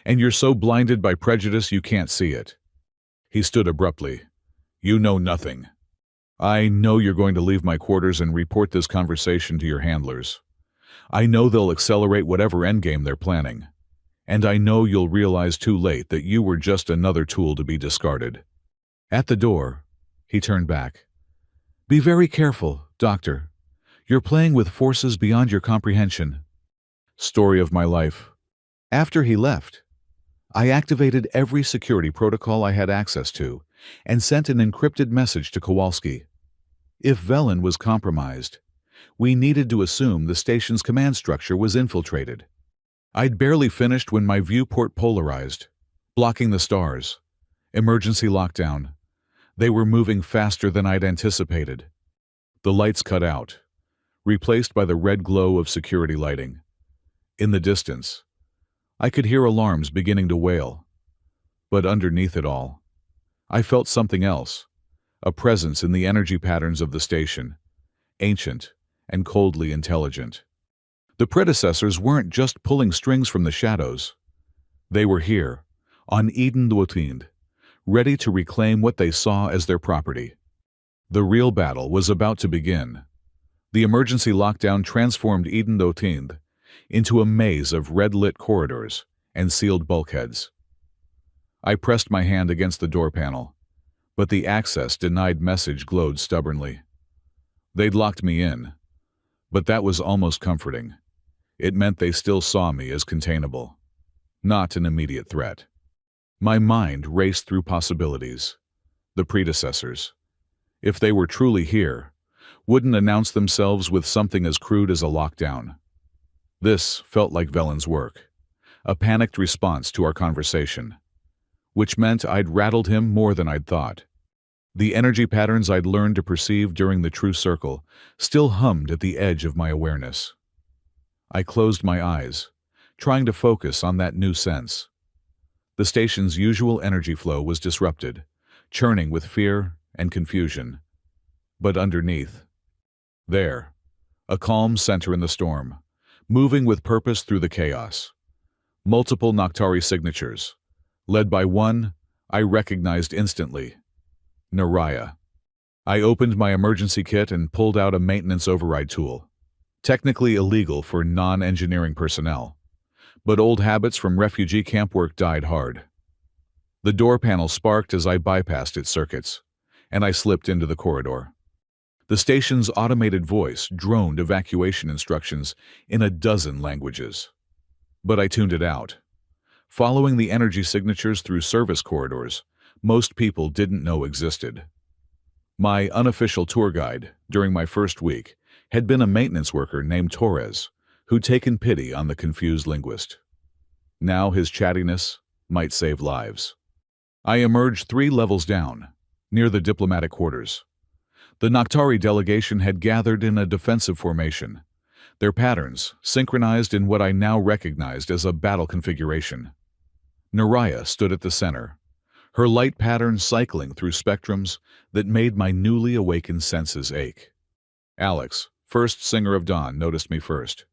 And you're so blinded by prejudice you can't see it. He stood abruptly. You know nothing. I know you're going to leave my quarters and report this conversation to your handlers. I know they'll accelerate whatever endgame they're planning. And I know you'll realize too late that you were just another tool to be discarded. At the door, he turned back. Be very careful, Doctor. You're playing with forces beyond your comprehension. Story of my life. After he left, I activated every security protocol I had access to and sent an encrypted message to Kowalski. If Velen was compromised, we needed to assume the station's command structure was infiltrated. I'd barely finished when my viewport polarized, blocking the stars. Emergency lockdown. They were moving faster than I'd anticipated. The lights cut out. replaced by the red glow of security lighting. In the distance, I could hear alarms beginning to wail. But underneath it all, I felt something else, a presence in the energy patterns of the station, ancient and coldly intelligent. The predecessors weren't just pulling strings from the shadows. They were here, on Eden Dwatind, ready to reclaim what they saw as their property. The real battle was about to begin. The emergency lockdown transformed Eden Dwatind into a maze of red-lit corridors and sealed bulkheads. I pressed my hand against the door panel, but the access-denied message glowed stubbornly. They'd locked me in, but that was almost comforting. It meant they still saw me as containable, not an immediate threat. My mind raced through possibilities. The predecessors, if they were truly here, wouldn't announce themselves with something as crude as a lockdown. This felt like Velen's work, a panicked response to our conversation, which meant I'd rattled him more than I'd thought. The energy patterns I'd learned to perceive during the True Circle still hummed at the edge of my awareness. I closed my eyes, trying to focus on that new sense. The station's usual energy flow was disrupted, churning with fear and confusion. But underneath, there, a calm center in the storm, moving with purpose through the chaos. Multiple Noctari signatures, led by one I recognized instantly, Naraya. I opened my emergency kit and pulled out a maintenance override tool. Technically illegal for non-engineering personnel, but old habits from refugee camp work died hard. The door panel sparked as I bypassed its circuits, and I slipped into the corridor. The station's automated voice droned evacuation instructions in a dozen languages. But I tuned it out. Following the energy signatures through service corridors, most people didn't know existed. My unofficial tour guide, during my first week, had been a maintenance worker named Torres, who'd taken pity on the confused linguist. Now his chattiness might save lives. I emerged 3 levels down, near the diplomatic quarters. The Noctari delegation had gathered in a defensive formation, their patterns synchronized in what I now recognized as a battle configuration. Naraya stood at the center, her light pattern cycling through spectrums that made my newly awakened senses ache. Alex, first Singer of Dawn, noticed me first.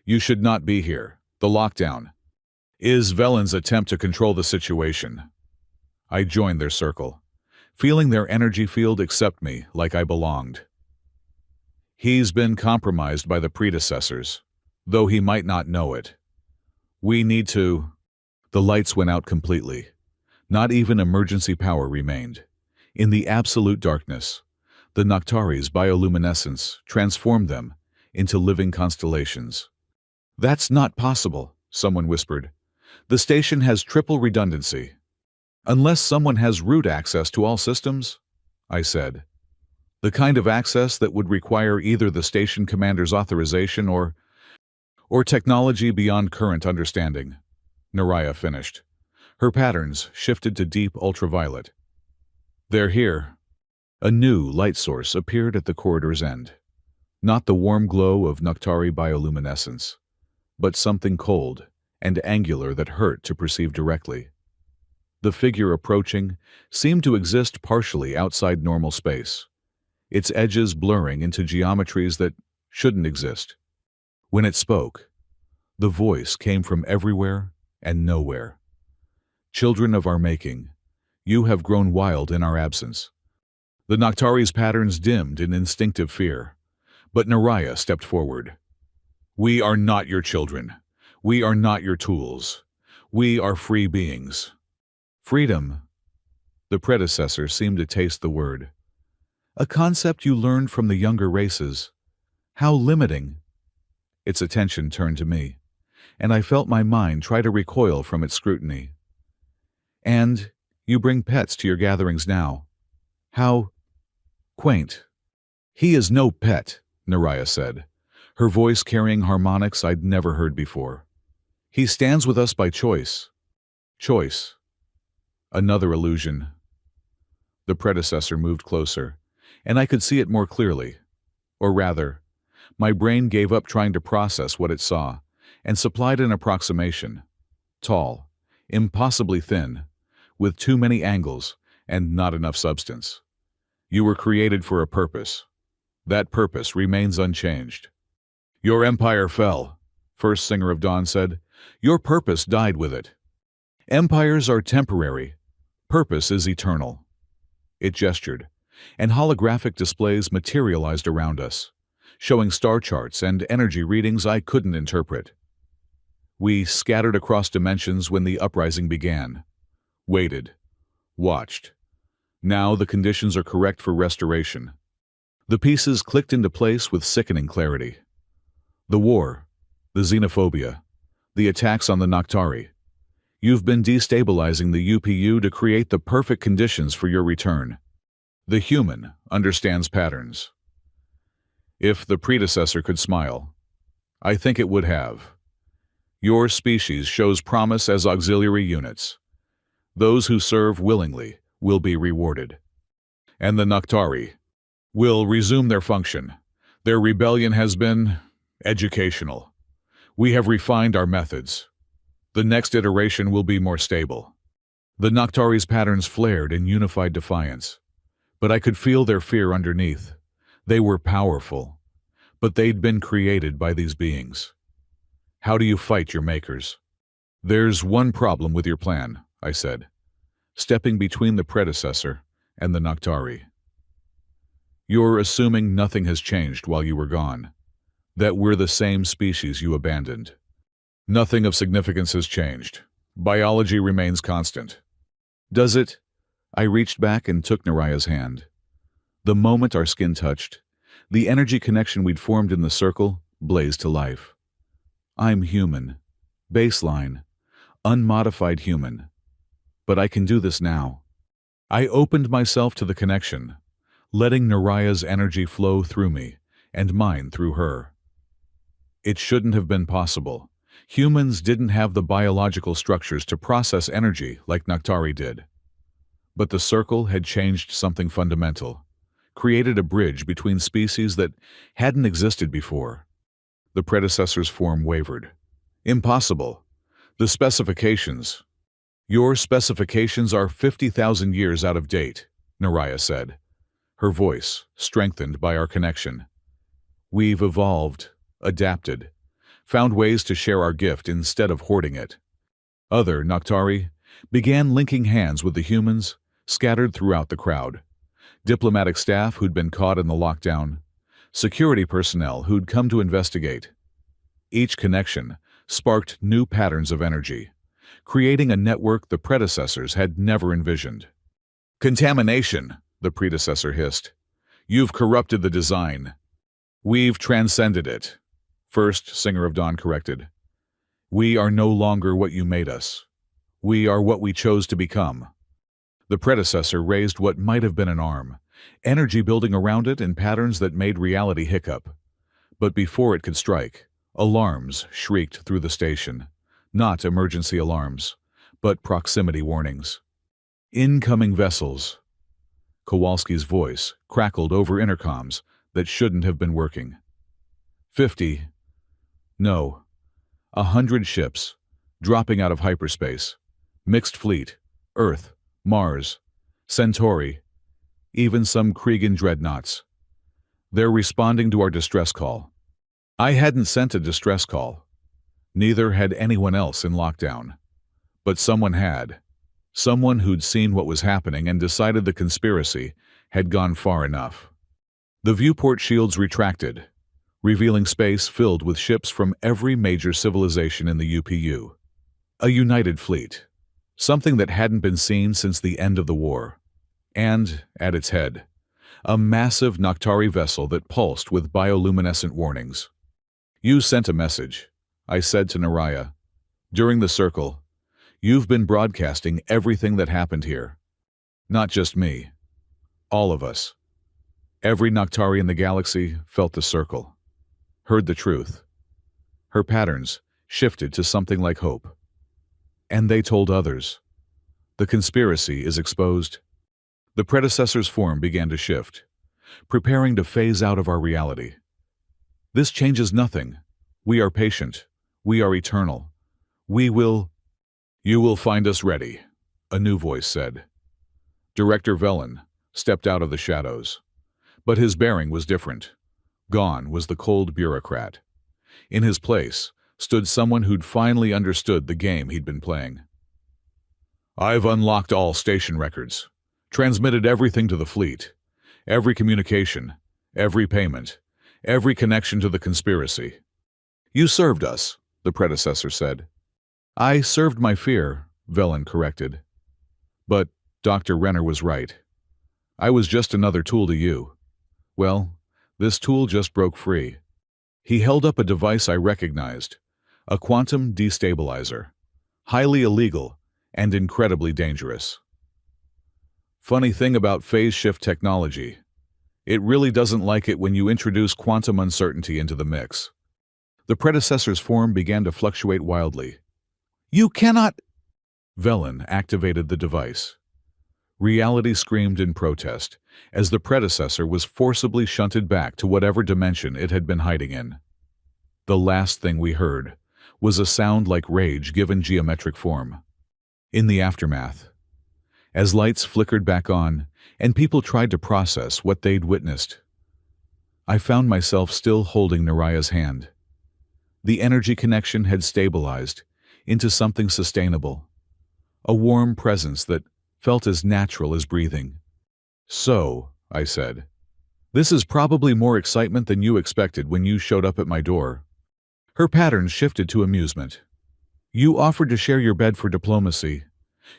"You should not be here. The lockdown is Velen's attempt to control the situation." I joined their circle, feeling their energy field accept me like I belonged. "He's been compromised by the predecessors, though he might not know it. We need to—" The lights went out completely. Not even emergency power remained. In the absolute darkness, the Noctari's bioluminescence transformed them into living constellations. "That's not possible," someone whispered. "The station has triple redundancy." "Unless someone has root access to all systems," I said. "The kind of access that would require either the station commander's authorization or technology beyond current understanding," Naraya finished. Her patterns shifted to deep ultraviolet. "They're here." A new light source appeared at the corridor's end. Not the warm glow of Noctari bioluminescence, but something cold and angular that hurt to perceive directly. The figure approaching seemed to exist partially outside normal space, its edges blurring into geometries that shouldn't exist. When it spoke, the voice came from everywhere and nowhere. "Children of our making, you have grown wild in our absence." The Noctari's patterns dimmed in instinctive fear, but Naraya stepped forward. "We are not your children. We are not your tools. We are free beings." Freedom. The predecessor seemed to taste the word. "A concept you learned from the younger races. How limiting." Its attention turned to me, and I felt my mind try to recoil from its scrutiny. "And you bring pets to your gatherings now. How quaint." "He is no pet," Naraya said, her voice carrying harmonics I'd never heard before. "He stands with us by choice." Choice. Another illusion. The predecessor moved closer, and I could see it more clearly. Or rather, My brain gave up trying to process what it saw and supplied an approximation. Tall, impossibly thin, with too many angles and not enough substance. You were created for a purpose. That purpose remains unchanged. Your empire fell, First Singer of Dawn said. Your purpose died with it. Empires are temporary. Purpose is eternal. It gestured, and holographic displays materialized around us, showing star charts and energy readings I couldn't interpret. We scattered across dimensions when the uprising began. Waited. Watched. Now the conditions are correct for restoration. The pieces clicked into place with sickening clarity. The war, the xenophobia, the attacks on the Noctari. You've been destabilizing the UPU to create the perfect conditions for your return. The human understands patterns. If the predecessor could smile, I think it would have. Your species shows promise as auxiliary units. Those who serve willingly will be rewarded. And the Noctari will resume their function. Their rebellion has been educational. We have refined our methods. The next iteration will be more stable. The Noctari's patterns flared in unified defiance, but I could feel their fear underneath. They were powerful, but they'd been created by these beings. How do you fight your makers? There's one problem with your plan, I said, stepping between the predecessor and the Noctari. You're assuming nothing has changed while you were gone, that we're the same species you abandoned. Nothing of significance has changed. Biology remains constant. Does it? I reached back and took Naraya's hand. The moment our skin touched, the energy connection we'd formed in the circle blazed to life. I'm human, baseline, unmodified human. But I can do this now. I opened myself to the connection, letting Naraya's energy flow through me and mine through her. It shouldn't have been possible. Humans didn't have the biological structures to process energy like Noctari did. But the circle had changed something fundamental, created a bridge between species that hadn't existed before. The predecessor's form wavered. Impossible. The specifications. Your specifications are 50,000 years out of date, Naraya said, her voice strengthened by our connection. We've evolved, adapted, found ways to share our gift instead of hoarding it. Other Noctari began linking hands with the humans scattered throughout the crowd. Diplomatic staff who'd been caught in the lockdown, security personnel who'd come to investigate. Each connection sparked new patterns of energy, creating a network the predecessors had never envisioned. Contamination, the predecessor hissed. You've corrupted the design. We've transcended it, First Singer of Dawn corrected. We are no longer what you made us. We are what we chose to become. The predecessor raised what might have been an arm, energy building around it in patterns that made reality hiccup. But before it could strike, alarms shrieked through the station. Not emergency alarms, but proximity warnings. Incoming vessels. Kowalski's voice crackled over intercoms that shouldn't have been working. 50. No. 100 ships, dropping out of hyperspace. Mixed fleet. Earth, Mars, Centauri, even some Kregan dreadnoughts. They're responding to our distress call. I hadn't sent a distress call. Neither had anyone else in lockdown. But someone had. Someone who'd seen what was happening and decided the conspiracy had gone far enough. The viewport shields retracted, revealing space filled with ships from every major civilization in the UPU. A united fleet. Something that hadn't been seen since the end of the war. And, at its head, a massive Noctari vessel that pulsed with bioluminescent warnings. You sent a message, I said to Naraya. During the circle, you've been broadcasting everything that happened here. Not just me. All of us. Every Noctari in the galaxy felt the circle. Heard the truth. Her patterns shifted to something like hope. And they told others. The conspiracy is exposed. The predecessor's form began to shift, preparing to phase out of our reality. This changes nothing. We are patient. We are eternal. We will... You will find us ready, a new voice said. Director Velen stepped out of the shadows. But his bearing was different. Gone was the cold bureaucrat. In his place stood someone who'd finally understood the game he'd been playing. I've unlocked all station records, transmitted everything to the fleet, every communication, every payment, every connection to the conspiracy. You served us, the predecessor said. I served my fear, Velen corrected. But Dr. Renner was right. I was just another tool to you. Well, this tool just broke free. He held up a device I recognized, a quantum destabilizer, highly illegal and incredibly dangerous. Funny thing about phase shift technology, it really doesn't like it when you introduce quantum uncertainty into the mix. The predecessor's form began to fluctuate wildly. You cannot... Velen activated the device. Reality screamed in protest as the predecessor was forcibly shunted back to whatever dimension it had been hiding in. The last thing we heard was a sound like rage given geometric form. In the aftermath, as lights flickered back on and people tried to process what they'd witnessed, I found myself still holding Naraya's hand. The energy connection had stabilized into something sustainable, a warm presence that felt as natural as breathing. So, I said, this is probably more excitement than you expected when you showed up at my door. Her patterns shifted to amusement. You offered to share your bed for diplomacy.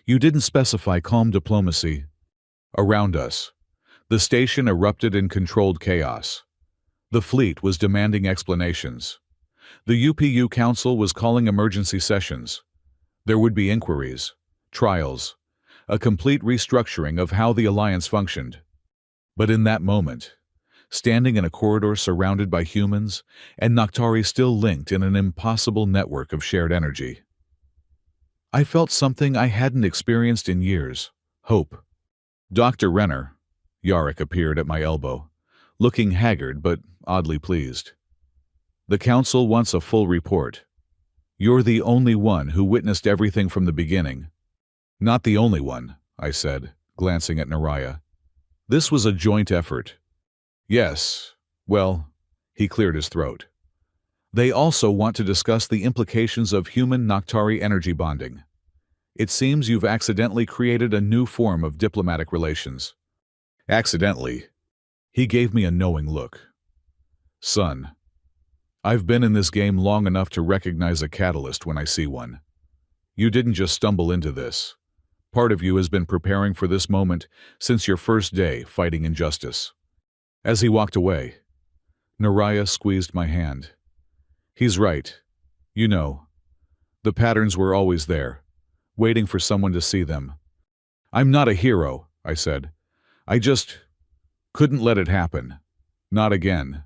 You didn't specify calm diplomacy. Around us, the station erupted in controlled chaos. The fleet was demanding explanations. The UPU Council was calling emergency sessions. There would be inquiries, trials, a complete restructuring of how the Alliance functioned. But in that moment, standing in a corridor surrounded by humans and Noctari still linked in an impossible network of shared energy, I felt something I hadn't experienced in years: hope. Dr. Renner, Yarrick appeared at my elbow, looking haggard but oddly pleased. The Council wants a full report. You're the only one who witnessed everything from the beginning. Not the only one, I said, glancing at Naraya. This was a joint effort. Yes, well, he cleared his throat. They also want to discuss the implications of human-Noctari energy bonding. It seems you've accidentally created a new form of diplomatic relations. Accidentally? He gave me a knowing look. Son, I've been in this game long enough to recognize a catalyst when I see one. You didn't just stumble into this. Part of you has been preparing for this moment since your first day fighting injustice. As he walked away, Naraya squeezed my hand. He's right. You know, the patterns were always there, waiting for someone to see them. I'm not a hero, I said. I just couldn't let it happen. Not again.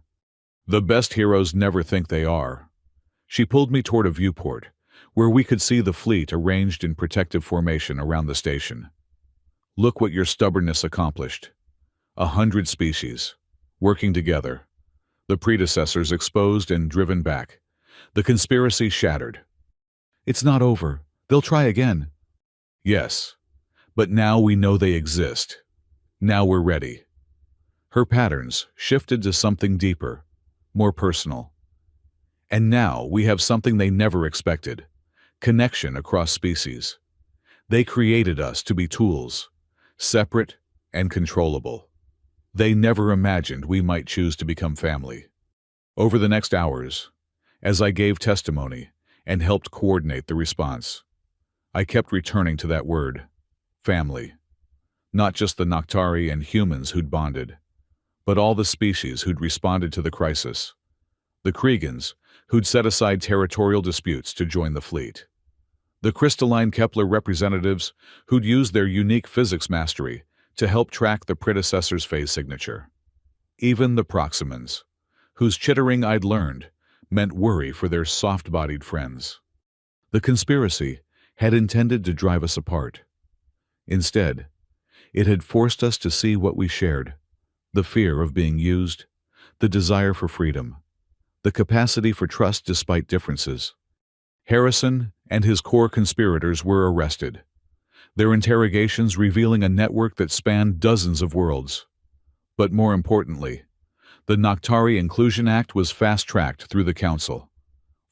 The best heroes never think they are. She pulled me toward a viewport, where we could see the fleet arranged in protective formation around the station. Look what your stubbornness accomplished. 100 species, working together. The predecessors exposed and driven back. The conspiracy shattered. It's not over. They'll try again. Yes, but now we know they exist. Now we're ready. Her patterns shifted to something deeper, more personal. And now we have something they never expected: connection across species. They created us to be tools, separate and controllable. They never imagined we might choose to become family. Over the next hours, as I gave testimony and helped coordinate the response, I kept returning to that word, family. Not just the Noctari and humans who'd bonded, but all the species who'd responded to the crisis. The Kriegans, who'd set aside territorial disputes to join the fleet. The crystalline Kepler representatives who'd used their unique physics mastery to help track the predecessor's phase signature. Even the Proximans, whose chittering I'd learned meant worry for their soft-bodied friends. The conspiracy had intended to drive us apart. Instead, it had forced us to see what we shared: the fear of being used, the desire for freedom, the capacity for trust despite differences. Harrison and his core conspirators were arrested, their interrogations revealing a network that spanned dozens of worlds. But more importantly, the Noctari Inclusion Act was fast-tracked through the Council.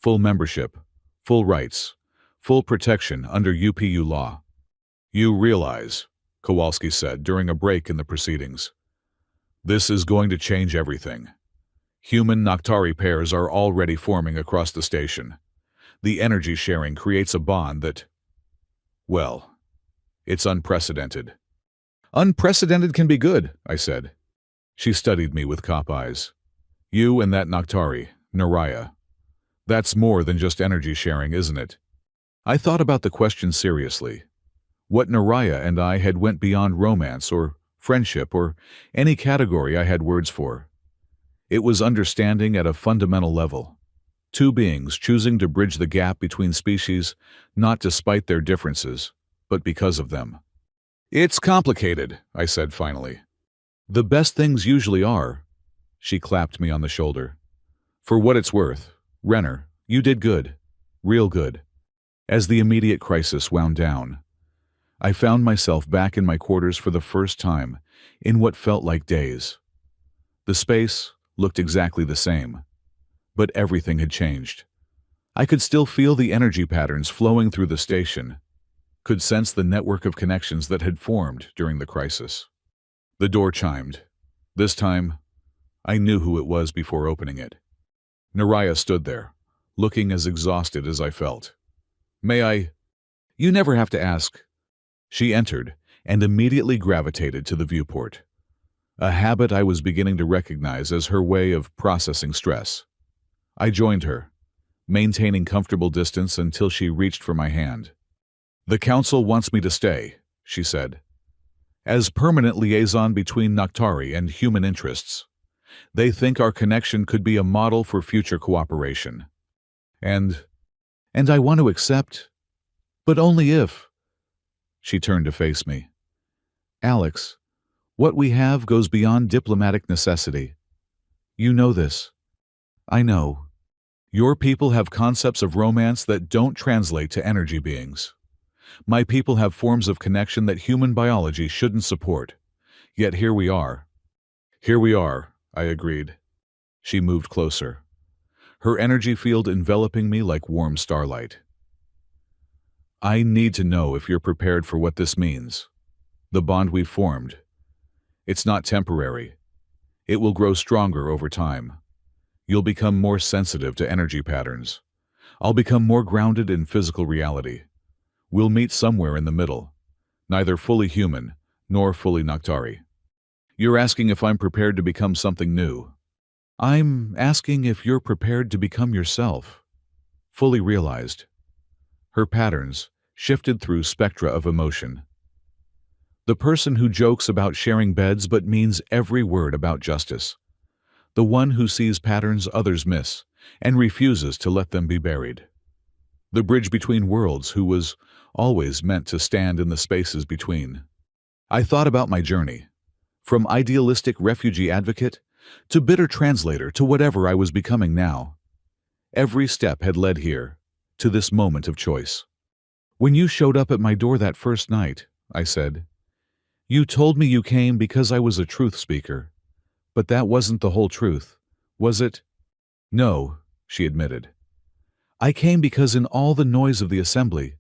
Full membership, full rights, full protection under UPU law. "You realize," Kowalski said during a break in the proceedings, "this is going to change everything. Human Noctari pairs are already forming across the station. The energy sharing creates a bond that, well, it's unprecedented." "Unprecedented can be good," I said. She studied me with cop eyes. "You and that Noctari, Naraya. That's more than just energy sharing, isn't it?" I thought about the question seriously. What Naraya and I had went beyond romance or friendship or any category I had words for. It was understanding at a fundamental level. Two beings choosing to bridge the gap between species, not despite their differences, but because of them. "It's complicated," I said finally. "The best things usually are." She clapped me on the shoulder. "For what it's worth, Renner, you did good. Real good." As the immediate crisis wound down, I found myself back in my quarters for the first time in what felt like days. The space looked exactly the same, but everything had changed. I could still feel the energy patterns flowing through the station, could sense the network of connections that had formed during the crisis. The door chimed. This time, I knew who it was before opening it. Naraya stood there, looking as exhausted as I felt. "May I?" "You never have to ask." She entered and immediately gravitated to the viewport, a habit I was beginning to recognize as her way of processing stress. I joined her, maintaining comfortable distance until she reached for my hand. "The Council wants me to stay," she said, "as permanent liaison between Noctari and human interests. They think our connection could be a model for future cooperation. And I want to accept, but only if." She turned to face me. "Alex, what we have goes beyond diplomatic necessity. You know this. I know. Your people have concepts of romance that don't translate to energy beings. My people have forms of connection that human biology shouldn't support. Yet here we are." "Here we are," I agreed. She moved closer, her energy field enveloping me like warm starlight. "I need to know if you're prepared for what this means. The bond we've formed. It's not temporary. It will grow stronger over time. You'll become more sensitive to energy patterns. I'll become more grounded in physical reality. We'll meet somewhere in the middle, neither fully human nor fully Noctari." "You're asking if I'm prepared to become something new." "I'm asking if you're prepared to become yourself, fully realized." Her patterns shifted through spectra of emotion. The person who jokes about sharing beds but means every word about justice. The one who sees patterns others miss and refuses to let them be buried. The bridge between worlds who was always meant to stand in the spaces between. I thought about my journey, from idealistic refugee advocate to bitter translator to whatever I was becoming now. Every step had led here, to this moment of choice. "When you showed up at my door that first night," I said, "you told me you came because I was a truth speaker. But that wasn't the whole truth, was it?" "No," she admitted. "I came because in all the noise of the assembly,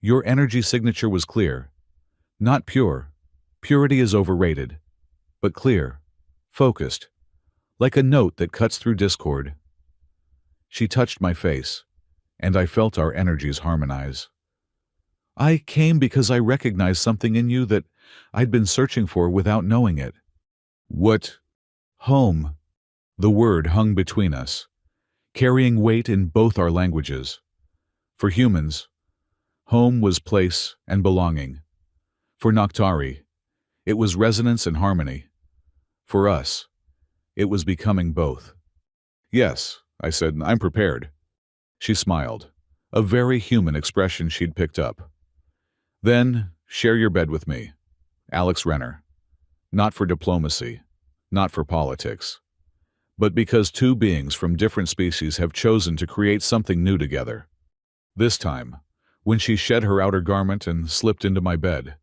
your energy signature was clear. Not pure. Purity is overrated. But clear. Focused. Like a note that cuts through discord." She touched my face, and I felt our energies harmonize. "I came because I recognized something in you that I'd been searching for without knowing it." "What?" "Home." The word hung between us, carrying weight in both our languages. For humans, home was place and belonging. For Noctari, it was resonance and harmony. For us, it was becoming both. "Yes," I said, "I'm prepared." She smiled, a very human expression she'd picked up. "Then, share your bed with me, Alex Renner. Not for diplomacy, not for politics, but because two beings from different species have chosen to create something new together. This time, when she shed her outer garment and slipped into my bed,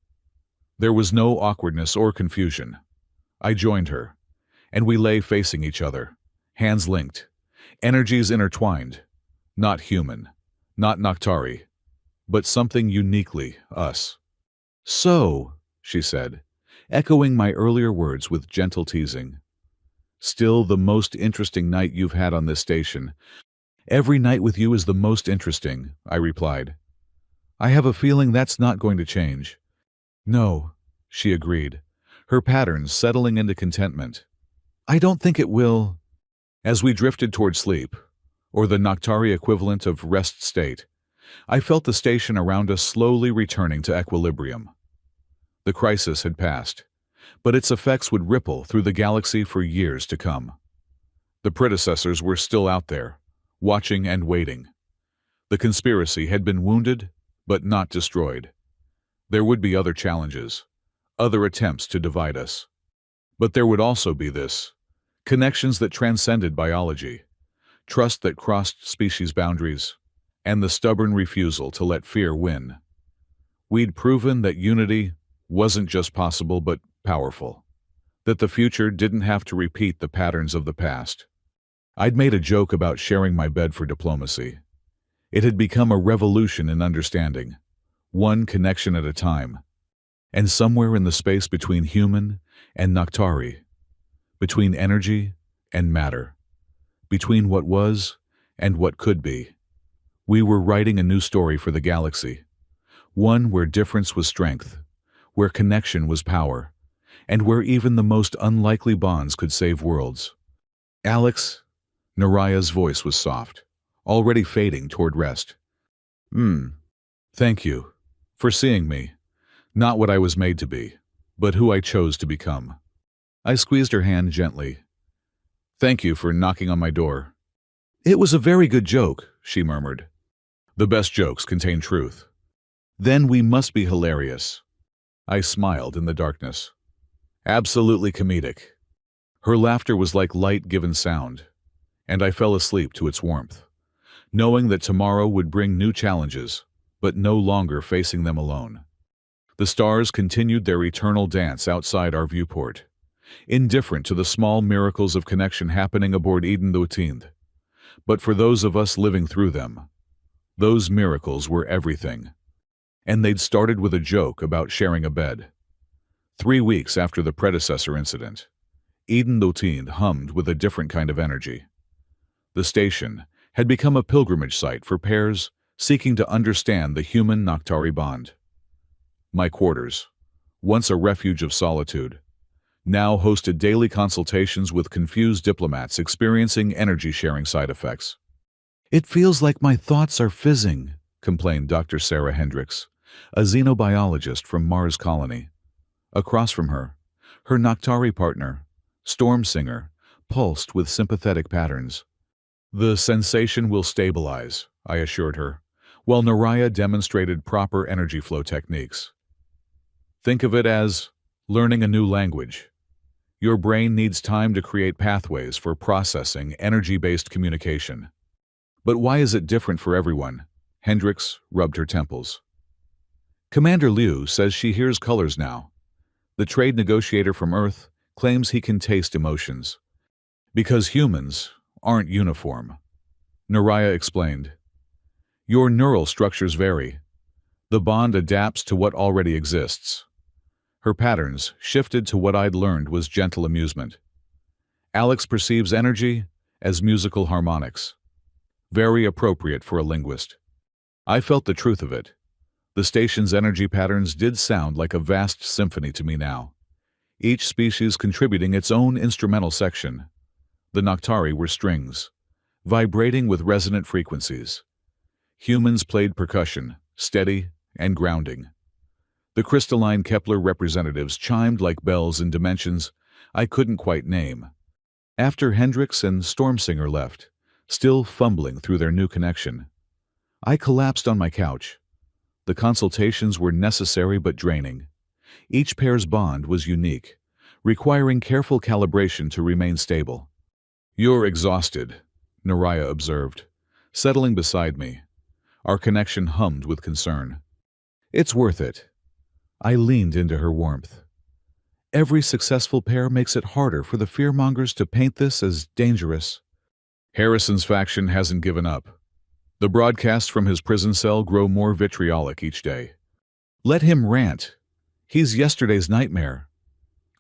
there was no awkwardness or confusion. I joined her, and we lay facing each other, hands linked, energies intertwined, not human, not Naktari, but something uniquely us. "So," she said, echoing my earlier words with gentle teasing, "still the most interesting night you've had on this station." "Every night with you is the most interesting," I replied. "I have a feeling that's not going to change." "No," she agreed, her patterns settling into contentment. "I don't think it will." As we drifted toward sleep, or the Naktari equivalent of rest state, I felt the station around us slowly returning to equilibrium. The crisis had passed, but its effects would ripple through the galaxy for years to come. The predecessors were still out there, watching and waiting. The conspiracy had been wounded, but not destroyed. There would be other challenges, other attempts to divide us. But there would also be this: connections that transcended biology, trust that crossed species boundaries, and the stubborn refusal to let fear win. We'd proven that unity wasn't just possible but powerful, that the future didn't have to repeat the patterns of the past. I'd made a joke about sharing my bed for diplomacy. It had become a revolution in understanding, one connection at a time. And somewhere in the space between human and Naktari, between energy and matter, between what was and what could be, we were writing a new story for the galaxy, one where difference was strength, where connection was power, and where even the most unlikely bonds could save worlds. "Alex," Naraya's voice was soft, already fading toward rest. Thank you for seeing me, not what I was made to be, but who I chose to become." I squeezed her hand gently. "Thank you for knocking on my door." "It was a very good joke," she murmured. "The best jokes contain truth." "Then we must be hilarious." I smiled in the darkness. "Absolutely comedic." Her laughter was like light given sound, and I fell asleep to its warmth, knowing that tomorrow would bring new challenges, but no longer facing them alone. The stars continued their eternal dance outside our viewport, indifferent to the small miracles of connection happening aboard Eden the But for those of us living through them, those miracles were everything. And they'd started with a joke about sharing a bed. 3 weeks after the predecessor incident, Eden the hummed with a different kind of energy. The station had become a pilgrimage site for pairs seeking to understand the human-Naktari bond. My quarters, once a refuge of solitude, now hosted daily consultations with confused diplomats experiencing energy-sharing side effects. "It feels like my thoughts are fizzing," complained Dr. Sarah Hendricks, a xenobiologist from Mars Colony. Across from her, her Naktari partner, Storm Singer, pulsed with sympathetic patterns. "The sensation will stabilize," I assured her, while Naraya demonstrated proper energy flow techniques. "Think of it as learning a new language. Your brain needs time to create pathways for processing energy-based communication." "But why is it different for everyone?" Hendricks rubbed her temples. "Commander Liu says she hears colors now. The trade negotiator from Earth claims he can taste emotions. Because humans aren't uniform," Naraya explained. "Your neural structures vary. The bond adapts to what already exists." Her patterns shifted to what I'd learned was gentle amusement. "Alex perceives energy as musical harmonics. Very appropriate for a linguist." I felt the truth of it. The station's energy patterns did sound like a vast symphony to me now, each species contributing its own instrumental section. The Naktari were strings, vibrating with resonant frequencies. Humans played percussion, steady and grounding. The crystalline Kepler representatives chimed like bells in dimensions I couldn't quite name. After Hendricks and Stormsinger left, still fumbling through their new connection, I collapsed on my couch. The consultations were necessary but draining. Each pair's bond was unique, requiring careful calibration to remain stable. You're exhausted, Naraya observed, settling beside me. Our connection hummed with concern. It's worth it. I leaned into her warmth. Every successful pair makes it harder for the fearmongers to paint this as dangerous. Harrison's faction hasn't given up. The broadcasts from his prison cell grow more vitriolic each day. Let him rant. He's yesterday's nightmare.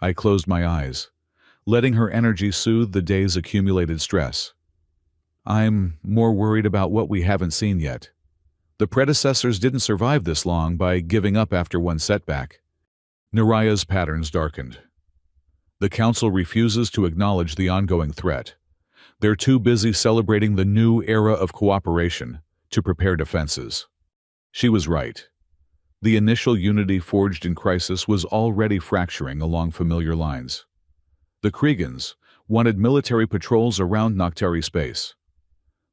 I closed my eyes, letting her energy soothe the day's accumulated stress. I'm more worried about what we haven't seen yet. The predecessors didn't survive this long by giving up after one setback. Naraya's patterns darkened. The Council refuses to acknowledge the ongoing threat. They're too busy celebrating the new era of cooperation to prepare defenses. She was right. The initial unity forged in crisis was already fracturing along familiar lines. The Kriegans wanted military patrols around Noctari space.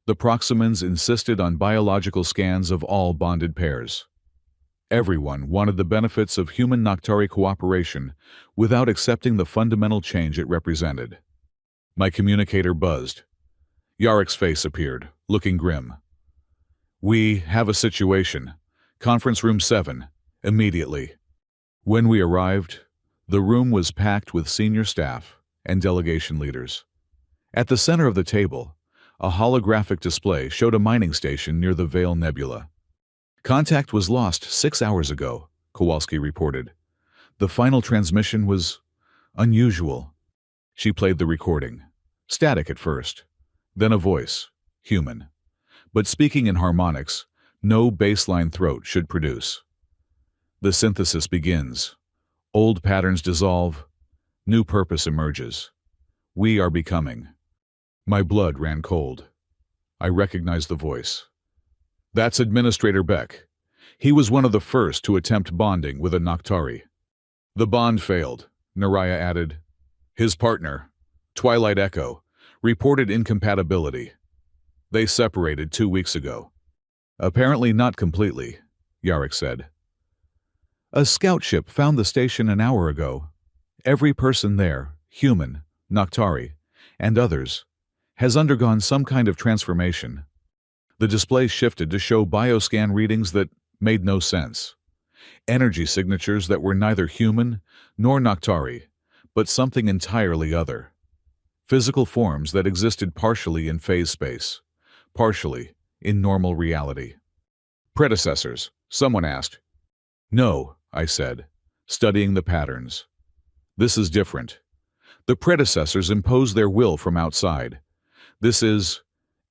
The Proximans insisted on biological scans of all bonded pairs. Everyone wanted the benefits of human Noctari cooperation without accepting the fundamental change it represented. My communicator buzzed. Yarek's face appeared, looking grim. We have a situation. Conference room 7, immediately. When we arrived, the room was packed with senior staff and delegation leaders. At the center of the table, a holographic display showed a mining station near the Vale Nebula. Contact was lost 6 hours ago, Kowalski reported. The final transmission was unusual. She played the recording. Static at first, then a voice, human. But speaking in harmonics, no baseline throat should produce. The synthesis begins. Old patterns dissolve. New purpose emerges. We are becoming. My blood ran cold. I recognized the voice. That's Administrator Beck. He was one of the first to attempt bonding with a Noctari. The bond failed, Naraya added. His partner, Twilight Echo, reported incompatibility. They separated 2 weeks ago. Apparently not completely, Yarek said. A scout ship found the station an hour ago. Every person there, human, Noctari, and others, has undergone some kind of transformation. The display shifted to show bioscan readings that made no sense. Energy signatures that were neither human nor Noctari, but something entirely other. Physical forms that existed partially in phase space, partially in normal reality. Predecessors, someone asked. No, I said, studying the patterns. This is different. The predecessors impose their will from outside. This is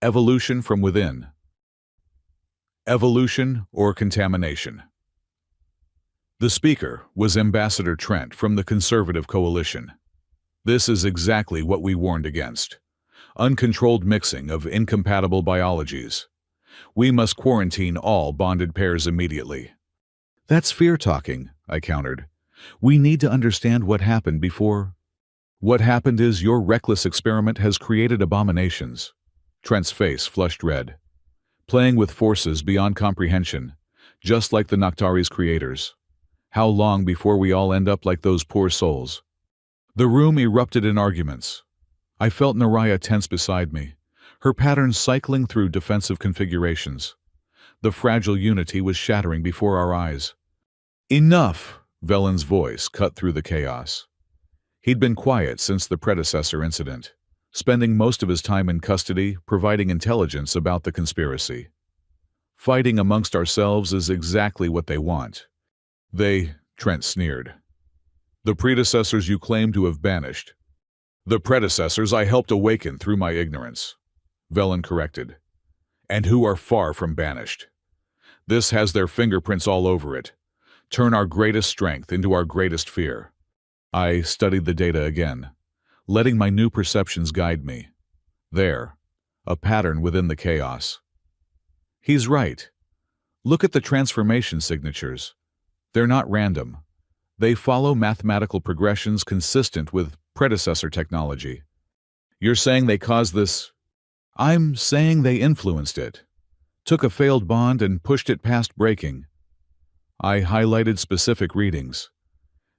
evolution from within. Evolution or contamination. The speaker was Ambassador Trent from the Conservative Coalition. This is exactly what we warned against. Uncontrolled mixing of incompatible biologies. We must quarantine all bonded pairs immediately. That's fear-talking, I countered. We need to understand what happened before. What happened is your reckless experiment has created abominations. Trent's face flushed red. Playing with forces beyond comprehension, just like the Noctari's creators. How long before we all end up like those poor souls? The room erupted in arguments. I felt Naraya tense beside me, her patterns cycling through defensive configurations. The fragile unity was shattering before our eyes. Enough! Velen's voice cut through the chaos. He'd been quiet since the predecessor incident, spending most of his time in custody providing intelligence about the conspiracy. Fighting amongst ourselves is exactly what they want. Trent sneered. The predecessors you claim to have banished. The predecessors I helped awaken through my ignorance, Velen corrected, and who are far from banished. This has their fingerprints all over it. Turn our greatest strength into our greatest fear. I studied the data again, letting my new perceptions guide me. There, a pattern within the chaos. He's right. Look at the transformation signatures. They're not random. They follow mathematical progressions consistent with predecessor technology. You're saying they caused this? I'm saying they influenced it. Took a failed bond and pushed it past breaking. I highlighted specific readings.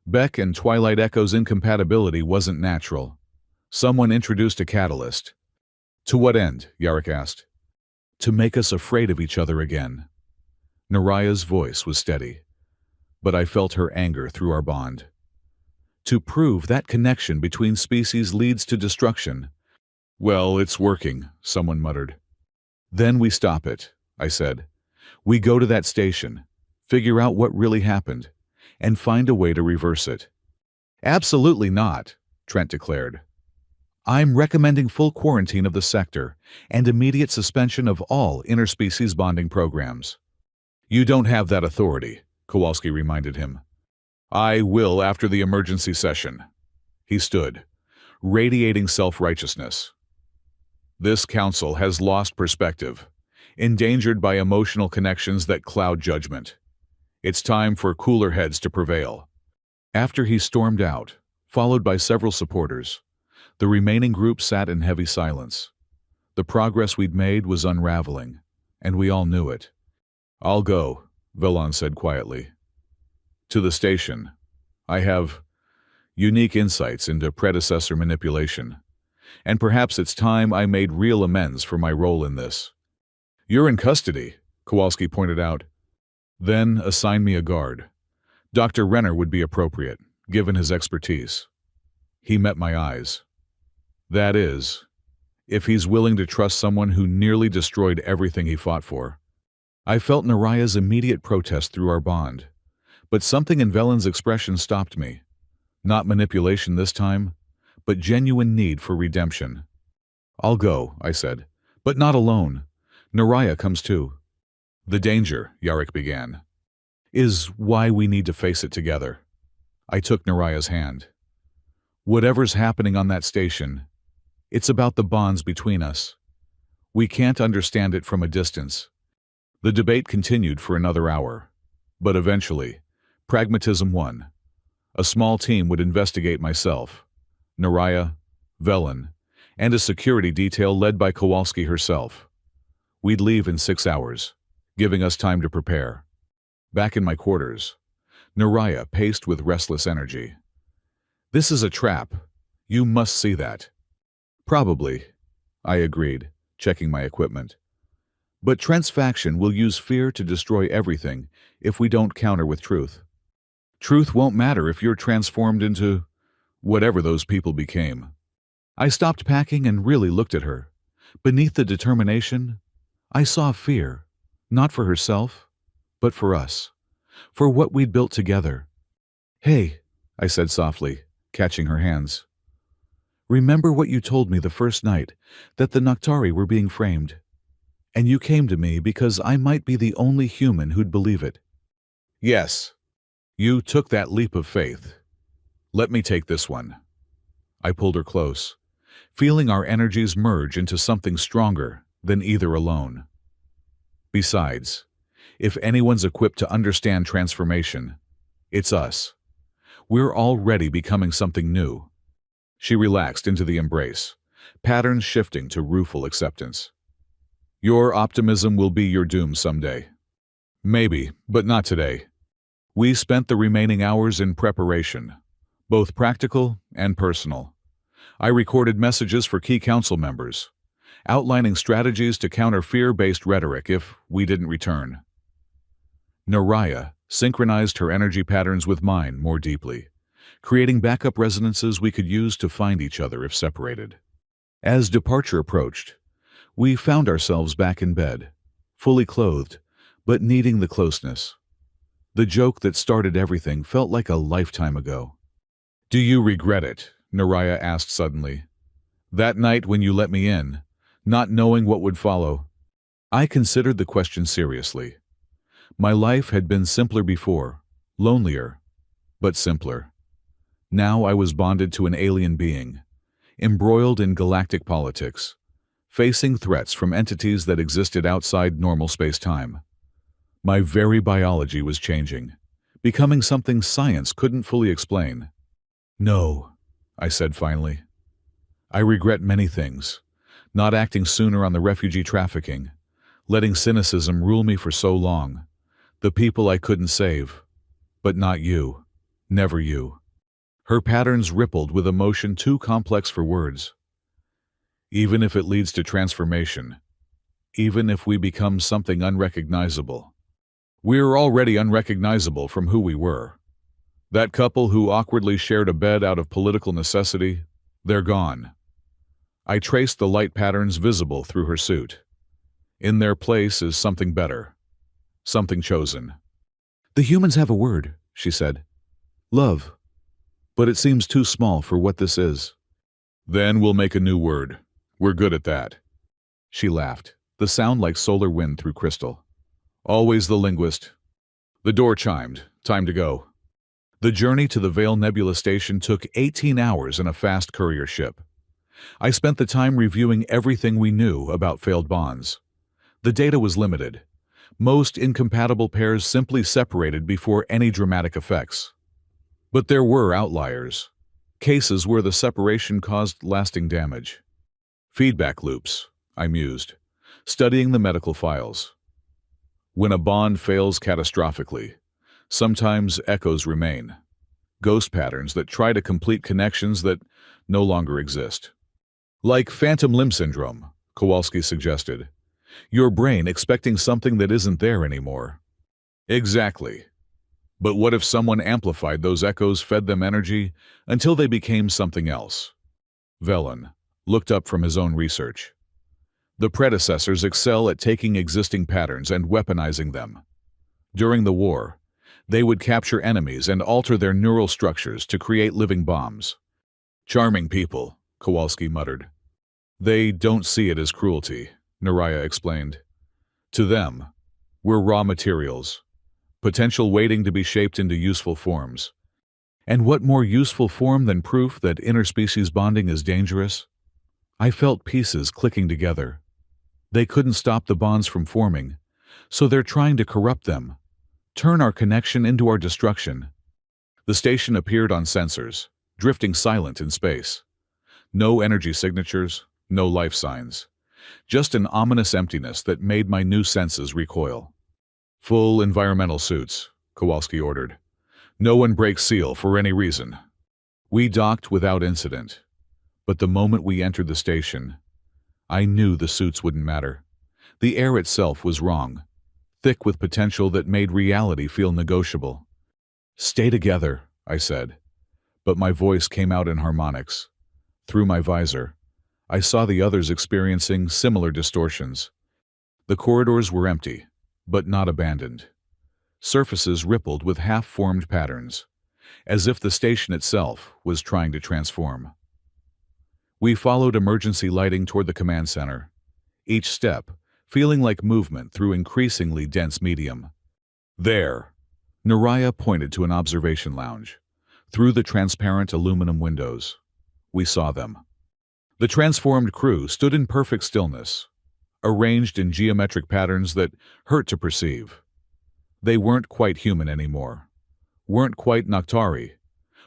Beck and Twilight Echo's incompatibility wasn't natural. Someone introduced a catalyst, To what end? Yarek asked. To make us afraid of each other again. Naraya's voice was steady, but I felt her anger through our bond. To prove that connection between species leads to destruction. Well, it's working, someone muttered. Then we stop it, I said. We go to that station, figure out what really happened, and find a way to reverse it. Absolutely not, Trent declared. I'm recommending full quarantine of the sector and immediate suspension of all interspecies bonding programs. You don't have that authority, Kowalski reminded him. I will after the emergency session. He stood, radiating self-righteousness. This council has lost perspective, endangered by emotional connections that cloud judgment. It's time for cooler heads to prevail. After he stormed out, followed by several supporters, the remaining group sat in heavy silence. The progress we'd made was unraveling, and we all knew it. I'll go, Villon said quietly. To the station. I have unique insights into predecessor manipulation, and perhaps it's time I made real amends for my role in this. You're in custody, Kowalski pointed out. Then assign me a guard. Dr. Renner would be appropriate, given his expertise. He met my eyes. That is, if he's willing to trust someone who nearly destroyed everything he fought for. I felt Naraya's immediate protest through our bond, but something in Velen's expression stopped me. Not manipulation this time, but genuine need for redemption. I'll go, I said, but not alone. Naraya comes too. The danger, Yarek began, is why we need to face it together. I took Naraya's hand. Whatever's happening on that station, it's about the bonds between us. We can't understand it from a distance. The debate continued for another hour, but eventually, pragmatism won. A small team would investigate myself, Naraya, Velen, and a security detail led by Kowalski herself. We'd leave in 6 hours, giving us time to prepare. Back in my quarters, Naraya paced with restless energy. This is a trap. You must see that. Probably, I agreed, checking my equipment. But Trent's faction will use fear to destroy everything if we don't counter with truth. Truth won't matter if you're transformed into whatever those people became. I stopped packing and really looked at her. Beneath the determination, I saw fear, not for herself, but for us, for what we'd built together. Hey, I said softly, catching her hands. Remember what you told me the first night, that the Noctari were being framed. And you came to me because I might be the only human who'd believe it. Yes. You took that leap of faith. Let me take this one. I pulled her close, feeling our energies merge into something stronger than either alone. Besides, if anyone's equipped to understand transformation, it's us. We're already becoming something new. She relaxed into the embrace, patterns shifting to rueful acceptance. Your optimism will be your doom someday. Maybe, but not today. We spent the remaining hours in preparation, both practical and personal. I recorded messages for key council members, outlining strategies to counter fear-based rhetoric if we didn't return. Naraya synchronized her energy patterns with mine more deeply, creating backup resonances we could use to find each other if separated. As departure approached, we found ourselves back in bed, fully clothed, but needing the closeness. The joke that started everything felt like a lifetime ago. Do you regret it? Naraya asked suddenly. That night when you let me in, not knowing what would follow. I considered the question seriously. My life had been simpler before, lonelier, but simpler. Now I was bonded to an alien being, embroiled in galactic politics, facing threats from entities that existed outside normal space-time. My very biology was changing, becoming something science couldn't fully explain. No, I said finally. I regret many things, not acting sooner on the refugee trafficking, letting cynicism rule me for so long, the people I couldn't save. But not you, never you. Her patterns rippled with emotion too complex for words. Even if it leads to transformation, even if we become something unrecognizable. We're already unrecognizable from who we were. That couple who awkwardly shared a bed out of political necessity, they're gone. I traced the light patterns visible through her suit. In their place is something better. Something chosen. "The humans have a word," she said. "Love. But it seems too small for what this is." "Then we'll make a new word. We're good at that." She laughed, the sound like solar wind through crystal. Always the linguist. The door chimed. Time to go. The journey to the Vale Nebula station took 18 hours in a fast courier ship. I spent the time reviewing everything we knew about failed bonds. The data was limited. Most incompatible pairs simply separated before any dramatic effects. But there were outliers. Cases where the separation caused lasting damage. Feedback loops, I mused, studying the medical files. When a bond fails catastrophically, sometimes echoes remain. Ghost patterns that try to complete connections that no longer exist. Like phantom limb syndrome, Kowalski suggested. Your brain expecting something that isn't there anymore. Exactly. But what if someone amplified those echoes, fed them energy, until they became something else? Velen looked up from his own research. The predecessors excel at taking existing patterns and weaponizing them. During the war, they would capture enemies and alter their neural structures to create living bombs. Charming people, Kowalski muttered. They don't see it as cruelty, Naraya explained. To them, we're raw materials, potential waiting to be shaped into useful forms. And what more useful form than proof that interspecies bonding is dangerous? I felt pieces clicking together. They couldn't stop the bonds from forming, so they're trying to corrupt them, turn our connection into our destruction. The station appeared on sensors, drifting silent in space. No energy signatures, no life signs. Just an ominous emptiness that made my new senses recoil. Full environmental suits, Kowalski ordered. No one breaks seal for any reason. We docked without incident. But the moment we entered the station, I knew the suits wouldn't matter. The air itself was wrong, thick with potential that made reality feel negotiable. Stay together, I said, but my voice came out in harmonics. Through my visor, I saw the others experiencing similar distortions. The corridors were empty, but not abandoned. Surfaces rippled with half-formed patterns, as if the station itself was trying to transform. We followed emergency lighting toward the command center, each step feeling like movement through increasingly dense medium. There, Naraya pointed to an observation lounge. Through the transparent aluminum windows, we saw them. The transformed crew stood in perfect stillness, arranged in geometric patterns that hurt to perceive. They weren't quite human anymore, weren't quite Noctari,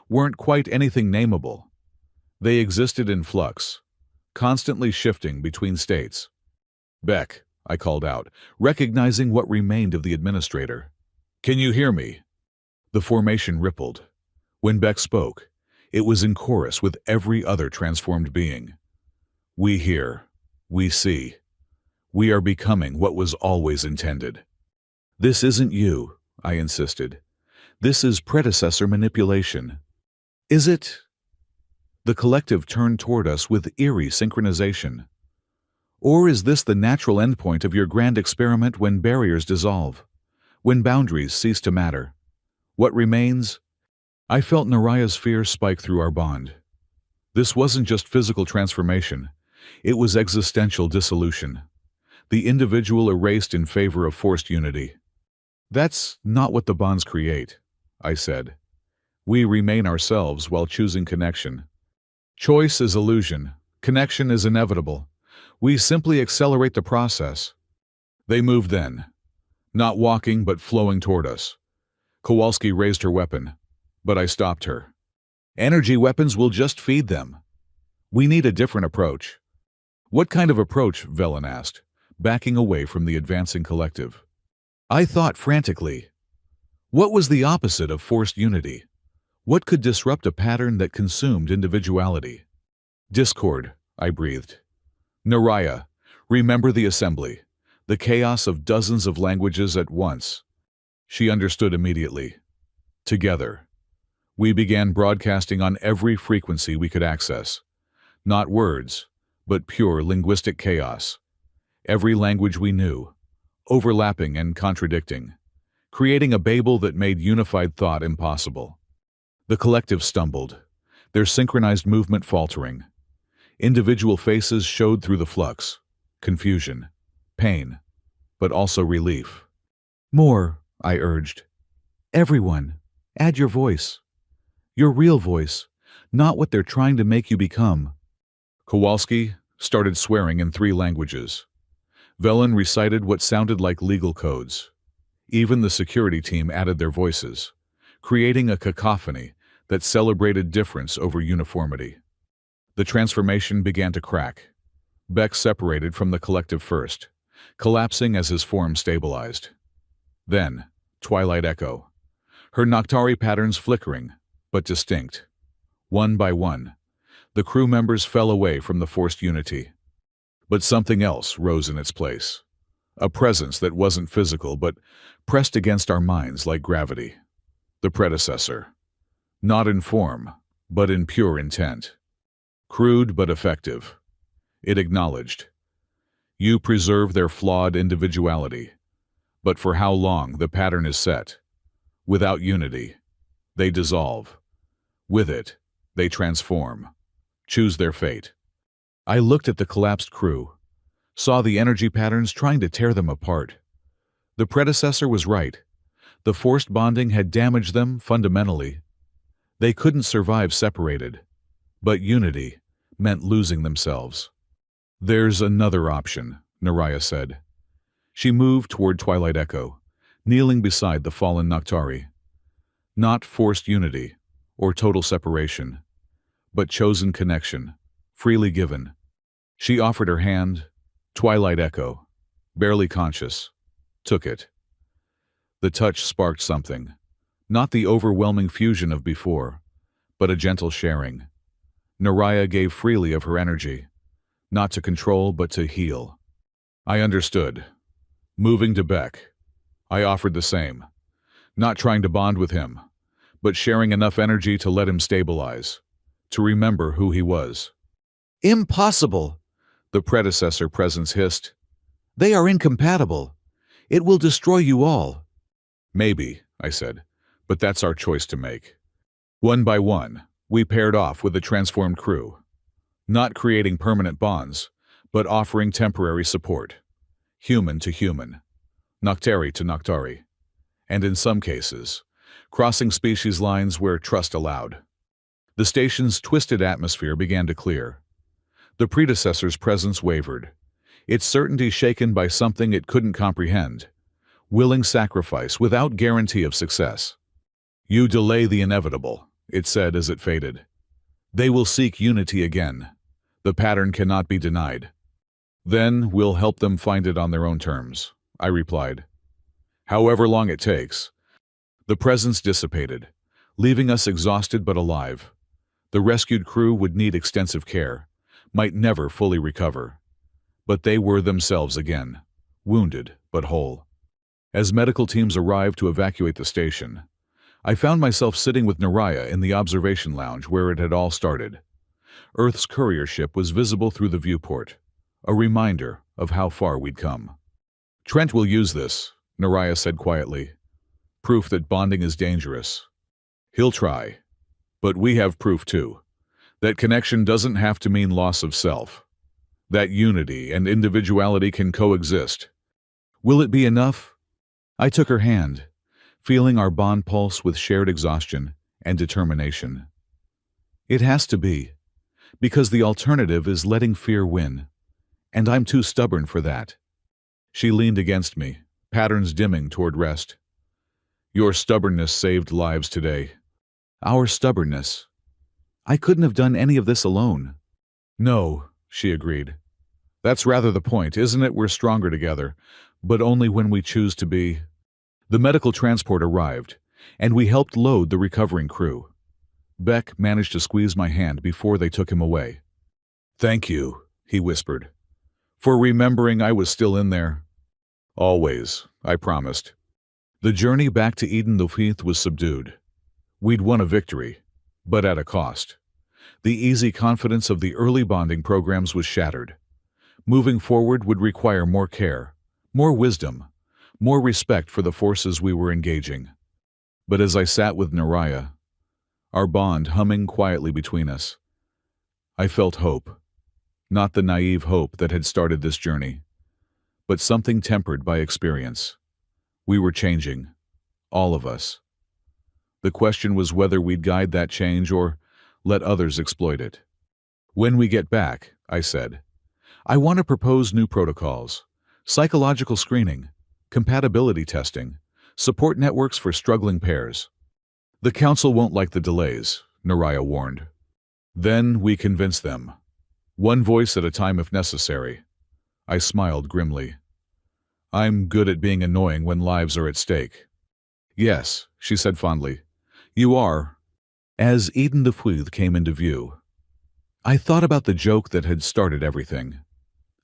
weren't quite anything nameable. They existed in flux, constantly shifting between states. Beck, I called out, recognizing what remained of the administrator. Can you hear me? The formation rippled. When Beck spoke, it was in chorus with every other transformed being. We hear, we see. We are becoming what was always intended. This isn't you, I insisted. This is predecessor manipulation. Is it? The collective turned toward us with eerie synchronization. Or is this the natural endpoint of your grand experiment when barriers dissolve, when boundaries cease to matter? What remains? I felt Naraya's fear spike through our bond. This wasn't just physical transformation, it was existential dissolution. The individual erased in favor of forced unity. That's not what the bonds create, I said. We remain ourselves while choosing connection. Choice is illusion, connection is inevitable. We simply accelerate the process. They moved then, not walking but flowing toward us. Kowalski raised her weapon, but I stopped her. Energy weapons will just feed them. We need a different approach. What kind of approach? Velen asked, backing away from the advancing collective. I thought frantically. What was the opposite of forced unity? What could disrupt a pattern that consumed individuality? Discord, I breathed. Naraya, remember the assembly, the chaos of dozens of languages at once. She understood immediately. Together, we began broadcasting on every frequency we could access. Not words, but pure linguistic chaos. Every language we knew, overlapping and contradicting, creating a Babel that made unified thought impossible. The collective stumbled, their synchronized movement faltering. Individual faces showed through the flux, confusion, pain, but also relief. More, I urged. Everyone, add your voice. Your real voice, not what they're trying to make you become. Kowalski started swearing in 3 languages. Velen recited what sounded like legal codes. Even the security team added their voices, creating a cacophony that celebrated difference over uniformity. The transformation began to crack. Beck separated from the collective first, collapsing as his form stabilized. Then, Twilight Echo. Her Noctari patterns flickering, but distinct. One by one, the crew members fell away from the forced unity. But something else rose in its place. A presence that wasn't physical, but pressed against our minds like gravity. The predecessor. Not in form, but in pure intent. Crude but effective. It acknowledged. You preserve their flawed individuality. But for how long the pattern is set? Without unity, they dissolve. With it, they transform. Choose their fate. I looked at the collapsed crew, saw the energy patterns trying to tear them apart. The predecessor was right. The forced bonding had damaged them fundamentally. They couldn't survive separated, but unity meant losing themselves. There's another option, Naraya said. She moved toward Twilight Echo, kneeling beside the fallen Noctari. Not forced unity or total separation, but chosen connection, freely given. She offered her hand. Twilight Echo, barely conscious, took it. The touch sparked something, not the overwhelming fusion of before, but a gentle sharing. Naraya gave freely of her energy, not to control but to heal. I understood. Moving to Beck, I offered the same, not trying to bond with him, but sharing enough energy to let him stabilize, to remember who he was. Impossible, the predecessor presence hissed. They are incompatible. It will destroy you all. Maybe, I said, but that's our choice to make. One by one, we paired off with the transformed crew, not creating permanent bonds, but offering temporary support. Human to human, Noctari to Noctari, and in some cases, crossing species lines where trust allowed. The station's twisted atmosphere began to clear. The predecessor's presence wavered, its certainty shaken by something it couldn't comprehend, willing sacrifice without guarantee of success. You delay the inevitable, it said as it faded. They will seek unity again. The pattern cannot be denied. Then we'll help them find it on their own terms, I replied. However long it takes. The presence dissipated, leaving us exhausted but alive. The rescued crew would need extensive care, might never fully recover. But they were themselves again, wounded but whole. As medical teams arrived to evacuate the station, I found myself sitting with Naraya in the observation lounge where it had all started. Earth's courier ship was visible through the viewport, a reminder of how far we'd come. Trent will use this, Naraya said quietly. Proof that bonding is dangerous. He'll try. But we have proof too. That connection doesn't have to mean loss of self. That unity and individuality can coexist. Will it be enough? I took her hand, feeling our bond pulse with shared exhaustion and determination. It has to be, because the alternative is letting fear win, and I'm too stubborn for that. She leaned against me, patterns dimming toward rest. Your stubbornness saved lives today. Our stubbornness. I couldn't have done any of this alone. No, she agreed. That's rather the point, isn't it? We're stronger together, but only when we choose to be. The medical transport arrived, and we helped load the recovering crew. Beck managed to squeeze my hand before they took him away. Thank you, he whispered. For remembering I was still in there. Always, I promised. The journey back to Eden the Heath was subdued. We'd won a victory, but at a cost. The easy confidence of the early bonding programs was shattered. Moving forward would require more care, more wisdom, more respect for the forces we were engaging. But as I sat with Naraya, our bond humming quietly between us, I felt hope. Not the naive hope that had started this journey, but something tempered by experience. We were changing, all of us. The question was whether we'd guide that change or let others exploit it. When we get back, I said, I want to propose new protocols, psychological screening, compatibility testing, support networks for struggling pairs. The council won't like the delays, Naraya warned. Then we convince them. One voice at a time if necessary. I smiled grimly. I'm good at being annoying when lives are at stake. Yes, she said fondly. You are. As Eden the Fouth came into view, I thought about the joke that had started everything.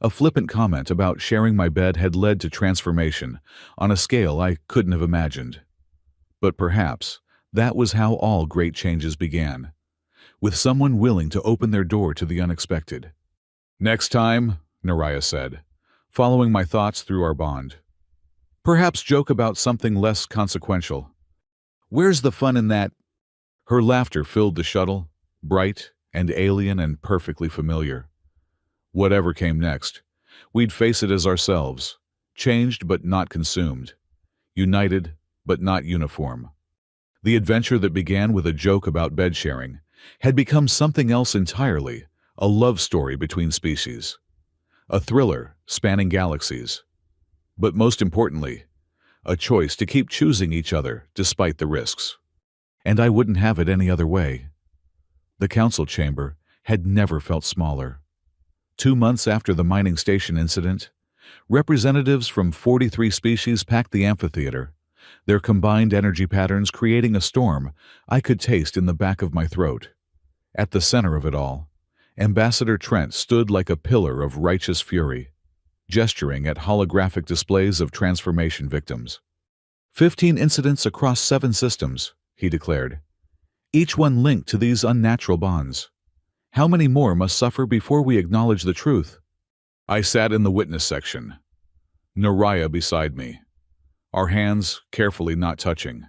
A flippant comment about sharing my bed had led to transformation on a scale I couldn't have imagined. But perhaps that was how all great changes began, with someone willing to open their door to the unexpected. Next time, Naraya said, following my thoughts through our bond. Perhaps joke about something less consequential. Where's the fun in that? Her laughter filled the shuttle, bright and alien and perfectly familiar. Whatever came next, we'd face it as ourselves, changed but not consumed, united but not uniform. The adventure that began with a joke about bed sharing had become something else entirely, a love story between species. A thriller spanning galaxies. But most importantly, a choice to keep choosing each other despite the risks. And I wouldn't have it any other way. The council chamber had never felt smaller. 2 months after the mining station incident, representatives from 43 species packed the amphitheater, their combined energy patterns creating a storm I could taste in the back of my throat. At the center of it all, Ambassador Trent stood like a pillar of righteous fury, gesturing at holographic displays of transformation victims. 15 incidents across 7 systems, he declared, each one linked to these unnatural bonds. How many more must suffer before we acknowledge the truth? I sat in the witness section, Naraya beside me, our hands carefully not touching.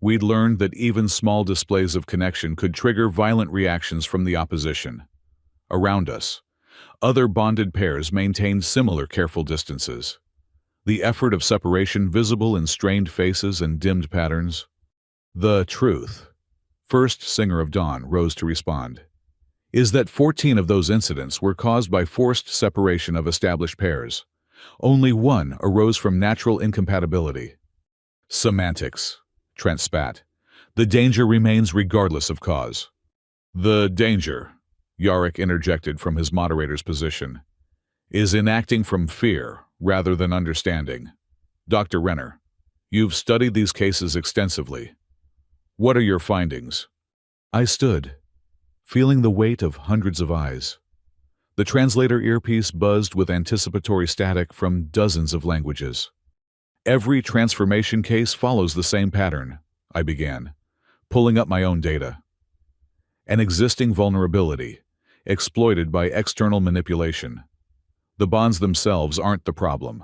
We'd learned that even small displays of connection could trigger violent reactions from the opposition. Around us, other bonded pairs maintained similar careful distances. The effort of separation visible in strained faces and dimmed patterns. The truth, first Singer of Dawn rose to respond, is that 14 of those incidents were caused by forced separation of established pairs. Only 1 arose from natural incompatibility. Semantics, Trent spat. The danger remains regardless of cause. The danger, Yarick interjected from his moderator's position, is in acting from fear rather than understanding. Dr. Renner, you've studied these cases extensively. What are your findings? I stood, feeling the weight of hundreds of eyes. The translator earpiece buzzed with anticipatory static from dozens of languages. Every transformation case follows the same pattern, I began, pulling up my own data. An existing vulnerability, exploited by external manipulation. The bonds themselves aren't the problem.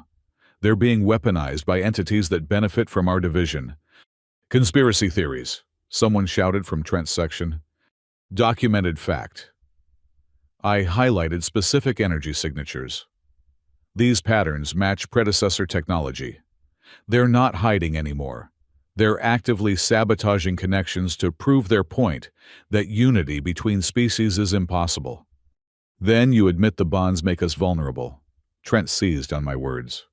They're being weaponized by entities that benefit from our division. Conspiracy theories, someone shouted from Trent's section. Documented fact. I highlighted specific energy signatures. These patterns match predecessor technology. They're not hiding anymore. They're actively sabotaging connections to prove their point that unity between species is impossible. Then you admit the bonds make us vulnerable. Trent seized on my words.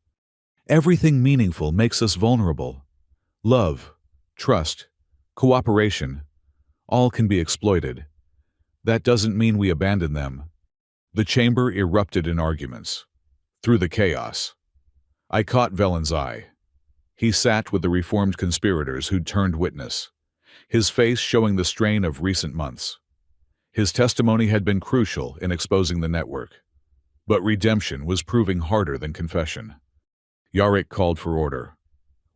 Everything meaningful makes us vulnerable. Love, trust, cooperation, all can be exploited. That doesn't mean we abandon them. The chamber erupted in arguments. Through the chaos, I caught Velen's eye. He sat with the reformed conspirators who'd turned witness, his face showing the strain of recent months. His testimony had been crucial in exposing the network. But redemption was proving harder than confession. Yarick called for order.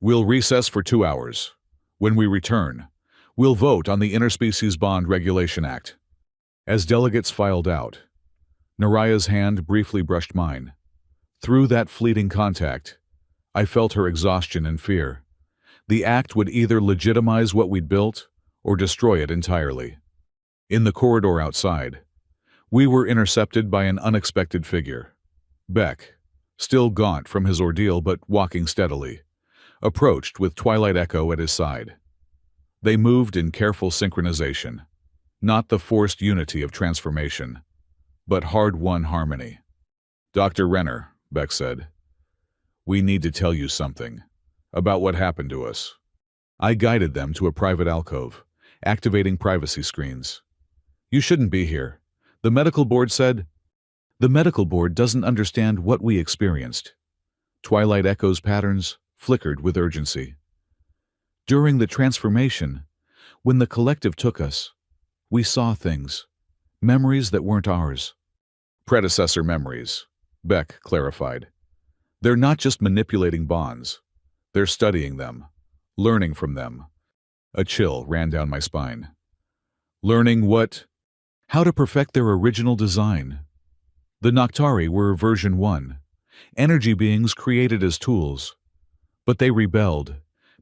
We'll recess for 2 hours. When we return, we'll vote on the Interspecies Bond Regulation Act. As delegates filed out, Naraya's hand briefly brushed mine. Through that fleeting contact, I felt her exhaustion and fear. The act would either legitimize what we'd built or destroy it entirely. In the corridor outside, we were intercepted by an unexpected figure. Beck, still gaunt from his ordeal but walking steadily, approached with Twilight Echo at his side. They moved in careful synchronization, not the forced unity of transformation, but hard-won harmony. "Dr. Renner," Beck said, "we need to tell you something about what happened to us." I guided them to a private alcove, activating privacy screens. "You shouldn't be here," the medical board said. "The medical board doesn't understand what we experienced." Twilight Echo's patterns flickered with urgency. "During the transformation, when the collective took us, we saw things, memories that weren't ours." "Predecessor memories," Beck clarified. "They're not just manipulating bonds. They're studying them, learning from them." A chill ran down my spine. "Learning what?" "How to perfect their original design." The Noctari were version 1, energy beings created as tools. But they rebelled,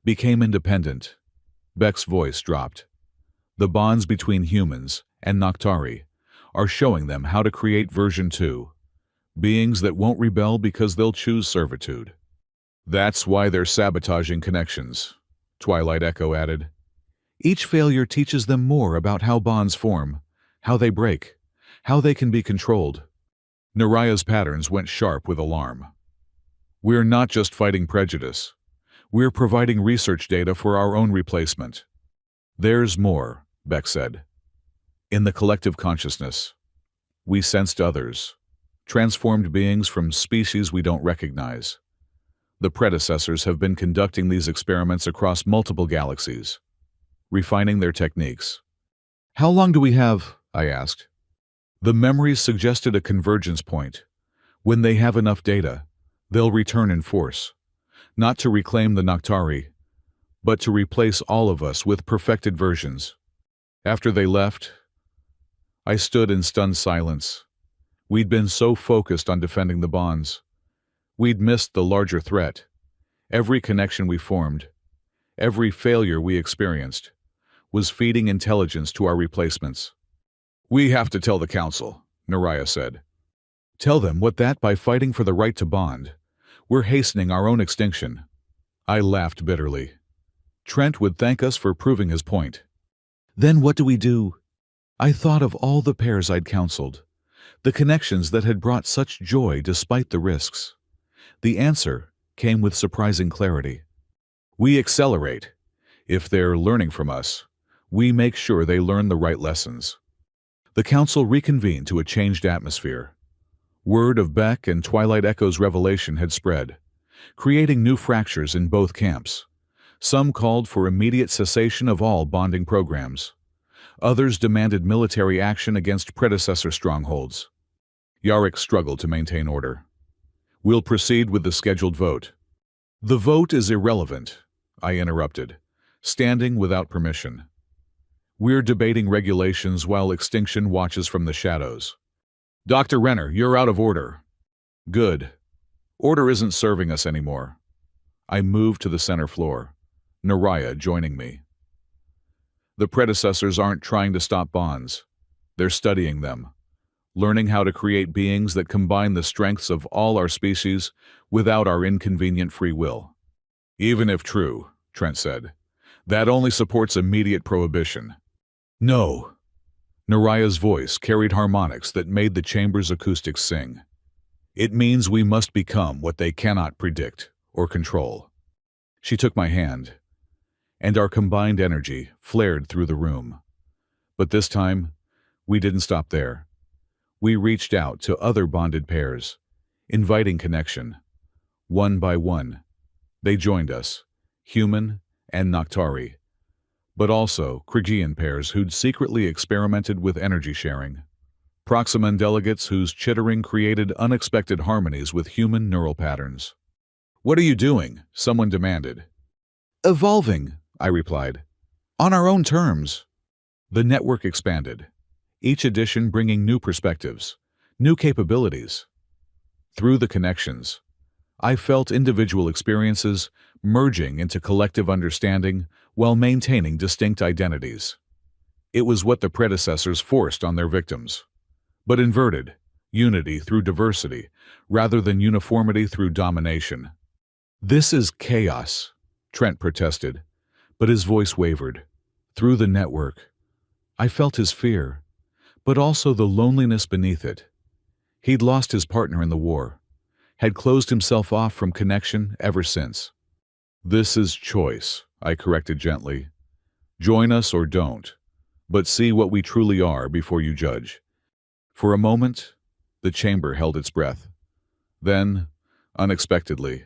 became independent. Beck's voice dropped. "The bonds between humans and Noctari are showing them how to create version 2, beings that won't rebel because they'll choose servitude. That's why they're sabotaging connections," Twilight Echo added. "Each failure teaches them more about how bonds form, how they break, how they can be controlled." Naraya's patterns went sharp with alarm. "We're not just fighting prejudice. We're providing research data for our own replacement." "There's more," Beck said. "In the collective consciousness, we sensed others, transformed beings from species we don't recognize. The predecessors have been conducting these experiments across multiple galaxies, refining their techniques." "How long do we have?" I asked. "The memories suggested a convergence point. When they have enough data, they'll return in force, not to reclaim the Noctari, but to replace all of us with perfected versions." After they left, I stood in stunned silence. We'd been so focused on defending the bonds. We'd missed the larger threat. Every connection we formed, every failure we experienced, was feeding intelligence to our replacements. "We have to tell the Council," Naraya said. "Tell them what that by fighting for the right to bond, we're hastening our own extinction." I laughed bitterly. Trent would thank us for proving his point. "Then what do we do?" I thought of all the pairs I'd counseled, the connections that had brought such joy despite the risks. The answer came with surprising clarity. "We accelerate. If they're learning from us, we make sure they learn the right lessons." The Council reconvened to a changed atmosphere. Word of Beck and Twilight Echo's revelation had spread, creating new fractures in both camps. Some called for immediate cessation of all bonding programs. Others demanded military action against predecessor strongholds. Yarick struggled to maintain order. "We'll proceed with the scheduled vote." "The vote is irrelevant," I interrupted, standing without permission. "We're debating regulations while extinction watches from the shadows." "Dr. Renner, you're out of order." "Good. Order isn't serving us anymore." I moved to the center floor, Naraya joining me. "The predecessors aren't trying to stop bonds. They're studying them, learning how to create beings that combine the strengths of all our species without our inconvenient free will." "Even if true," Trent said, "that only supports immediate prohibition." "No." Naraya's voice carried harmonics that made the chamber's acoustics sing. "It means we must become what they cannot predict or control." She took my hand, and our combined energy flared through the room. But this time, we didn't stop there. We reached out to other bonded pairs, inviting connection. One by one, they joined us, human and Noctari, but also Krygian pairs who'd secretly experimented with energy sharing. Proximum delegates whose chittering created unexpected harmonies with human neural patterns. "What are you doing?" someone demanded. Evolving, I replied. on our own terms. The network expanded, each edition bringing new perspectives, new capabilities. Through the connections, I felt individual experiences merging into collective understanding while maintaining distinct identities. It was what the predecessors forced on their victims, but inverted, unity through diversity rather than uniformity through domination. "This is chaos," Trent protested, but his voice wavered. Through the network, I felt his fear, but also the loneliness beneath it. He'd lost his partner in the war, had closed himself off from connection ever since. "This is choice," I corrected gently. "Join us or don't, but see what we truly are before you judge." For a moment, the chamber held its breath. Then, unexpectedly,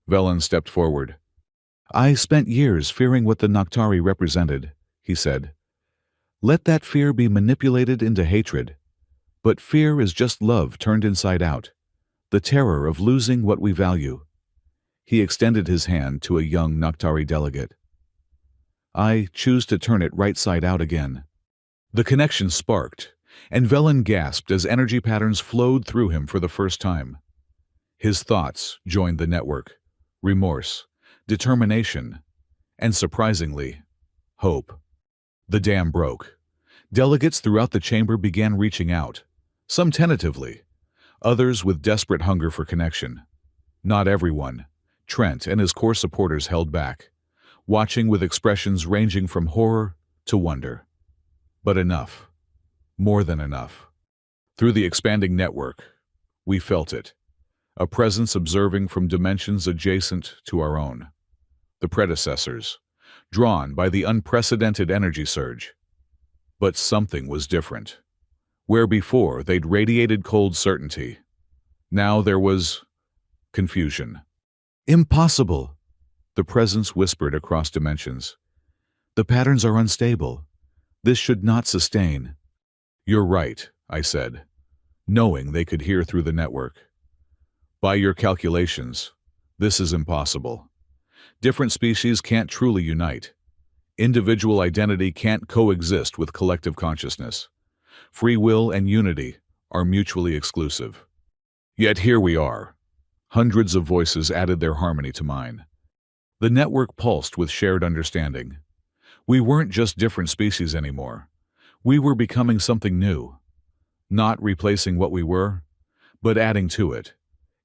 Velen stepped forward. "I spent years fearing what the Noctari represented," he said. "Let that fear be manipulated into hatred. But fear is just love turned inside out, the terror of losing what we value." He extended his hand to a young Noctari delegate. "I choose to turn it right side out again." The connection sparked, and Velen gasped as energy patterns flowed through him for the first time. His thoughts joined the network: remorse, determination, and surprisingly, hope. The dam broke. Delegates throughout the chamber began reaching out, some tentatively, others with desperate hunger for connection. Not everyone. Trent and his core supporters held back, watching with expressions ranging from horror to wonder. But enough. More than enough. Through the expanding network, we felt it, a presence observing from dimensions adjacent to our own. The predecessors, drawn by the unprecedented energy surge. But something was different. Where before they'd radiated cold certainty, now there was confusion. "Impossible," The presence whispered across dimensions. "the patterns are unstable. This should not sustain." "You're right," I said, knowing they could hear through the network. "By your calculations, this is impossible. Different species can't truly unite. Individual identity can't coexist with collective consciousness. Free will and unity are mutually exclusive." Yet here we are. Hundreds of voices added their harmony to mine. The network pulsed with shared understanding. We weren't just different species anymore. We were becoming something new. Not replacing what we were, but adding to it.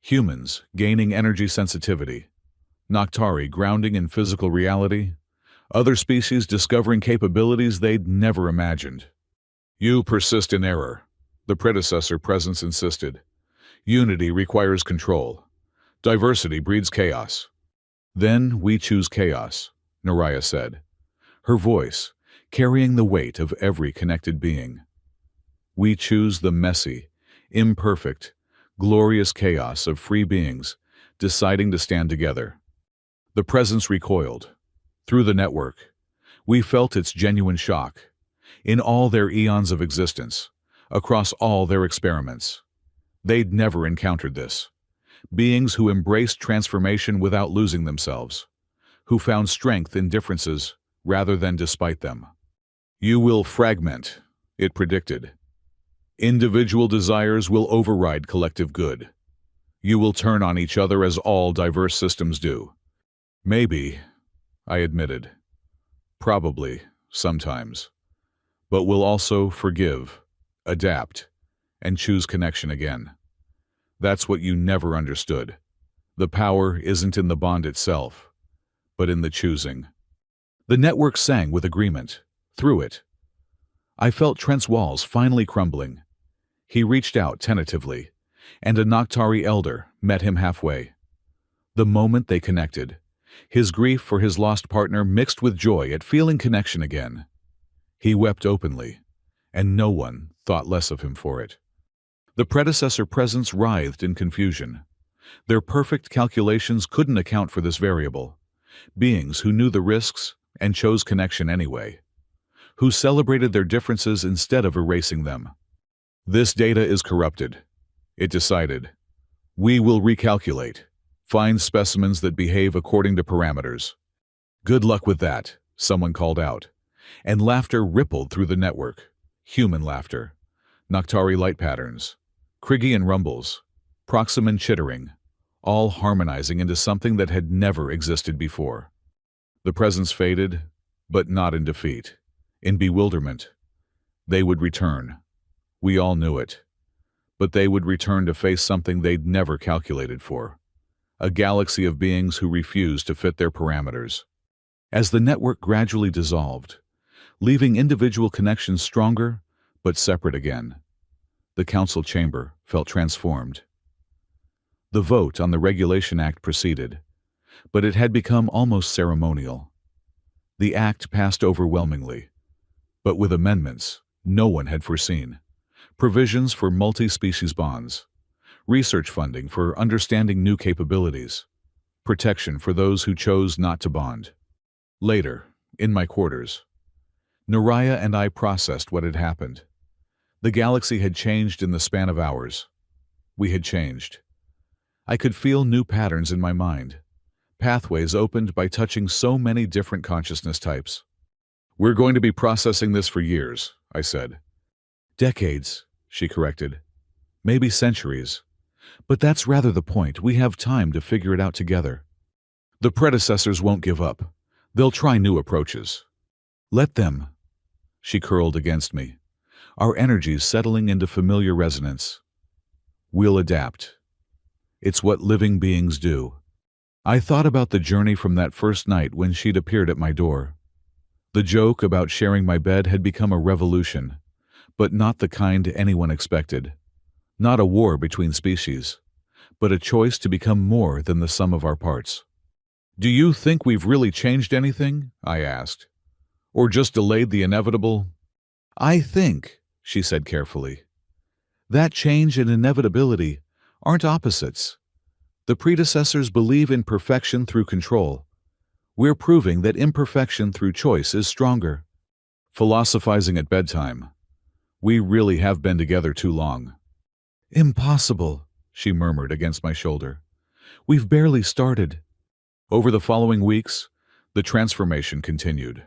Humans gaining energy sensitivity. Noctari grounding in physical reality. Other species discovering capabilities they'd never imagined. "You persist in error," the predecessor presence insisted. "Unity requires control. Diversity breeds chaos." "Then we choose chaos," Naraya said, her voice carrying the weight of every connected being. "We choose the messy, imperfect, glorious chaos of free beings deciding to stand together." The presence recoiled. Through the network, we felt its genuine shock. In all their eons of existence, across all their experiments, they'd never encountered this. Beings who embraced transformation without losing themselves, who found strength in differences rather than despite them. "You will fragment," it predicted. "Individual desires will override collective good. You will turn on each other as all diverse systems do." "Maybe," I admitted. "Probably, sometimes. But we'll also forgive, adapt, and choose connection again." That's what you never understood. The power isn't in the bond itself, but in the choosing. The network sang with agreement. Through it, I felt Trent's walls finally crumbling. He reached out tentatively, and a Noctari elder met him halfway. The moment they connected, his grief for his lost partner mixed with joy at feeling connection again. He wept openly, and no one thought less of him for it. The predecessor presence writhed in confusion. Their perfect calculations couldn't account for this variable. Beings who knew the risks and chose connection anyway. Who celebrated their differences instead of erasing them. This data is corrupted. It decided. We will recalculate. Find specimens that behave according to parameters. Good luck with that, someone called out. And laughter rippled through the network. Human laughter. Noctari light patterns. Kriggian rumbles. Proximan chittering. All harmonizing into something that had never existed before. The presence faded, but not in defeat. In bewilderment. They would return. We all knew it. But they would return to face something they'd never calculated for. A galaxy of beings who refused to fit their parameters. As the network gradually dissolved, leaving individual connections stronger, but separate again, the council chamber felt transformed. The vote on the Regulation Act proceeded, but it had become almost ceremonial. The act passed overwhelmingly, but with amendments no one had foreseen. Provisions for multi-species bonds, research funding for understanding new capabilities, protection for those who chose not to bond. Later, in my quarters, Naraya and I processed what had happened. The galaxy had changed in the span of hours. We had changed. I could feel new patterns in my mind, pathways opened by touching so many different consciousness types. We're going to be processing this for years, I said. Decades, she corrected. Maybe centuries. But that's rather the point. We have time to figure it out together. The predecessors won't give up. They'll try new approaches. Let them. She curled against me, our energies settling into familiar resonance. We'll adapt. It's what living beings do. I thought about the journey from that first night when she'd appeared at my door. The joke about sharing my bed had become a revolution, but not the kind anyone expected. Not a war between species, but a choice to become more than the sum of our parts. Do you think we've really changed anything? I asked. Or just delayed the inevitable? I think, she said carefully, that change and inevitability aren't opposites. The predecessors believe in perfection through control. We're proving that imperfection through choice is stronger. Philosophizing at bedtime. We really have been together too long. Impossible, she murmured against my shoulder. We've barely started. Over the following weeks, the transformation continued.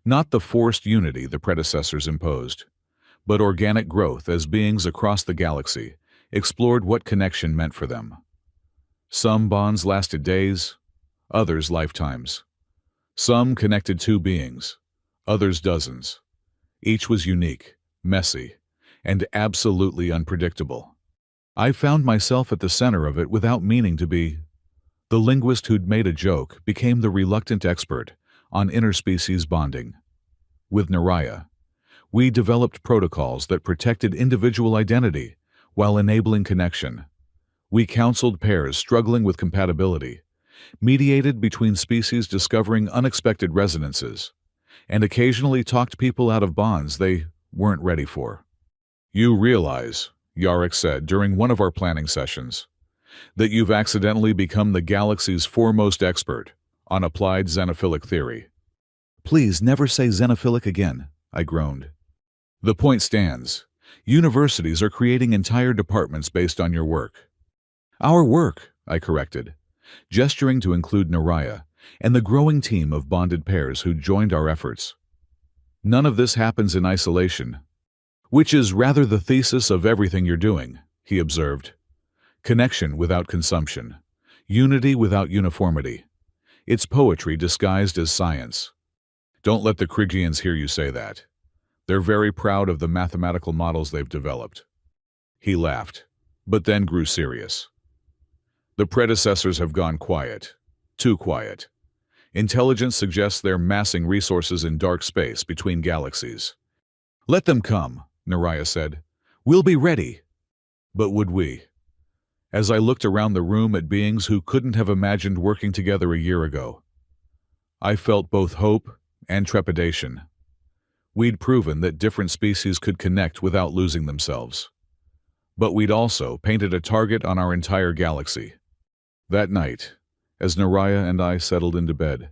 Not the forced unity the predecessors imposed, but organic growth as beings across the galaxy explored what connection meant for them. Some bonds lasted days, others lifetimes. Some connected two beings, others dozens. Each was unique, messy, and absolutely unpredictable. I found myself at the center of it without meaning to be. The linguist who'd made a joke became the reluctant expert on interspecies bonding. With Naraya, we developed protocols that protected individual identity while enabling connection. We counseled pairs struggling with compatibility, mediated between species discovering unexpected resonances, and occasionally talked people out of bonds they weren't ready for. You realize, Yarrick said during one of our planning sessions, that you've accidentally become the galaxy's foremost expert on applied xenophilic theory. Please never say xenophilic again, I groaned. The point stands. Universities are creating entire departments based on your work. Our work, I corrected, gesturing to include Naraya and the growing team of bonded pairs who joined our efforts. None of this happens in isolation, which is rather the thesis of everything you're doing, he observed. Connection without consumption, unity without uniformity. It's poetry disguised as science. Don't let the Kriggians hear you say that. They're very proud of the mathematical models they've developed. He laughed, but then grew serious. The predecessors have gone quiet. Too quiet. Intelligence suggests they're massing resources in dark space between galaxies. Let them come, Naraya said. We'll be ready. But would we? As I looked around the room at beings who couldn't have imagined working together a year ago, I felt both hope and trepidation. We'd proven that different species could connect without losing themselves. But we'd also painted a target on our entire galaxy. That night, as Naraya and I settled into bed,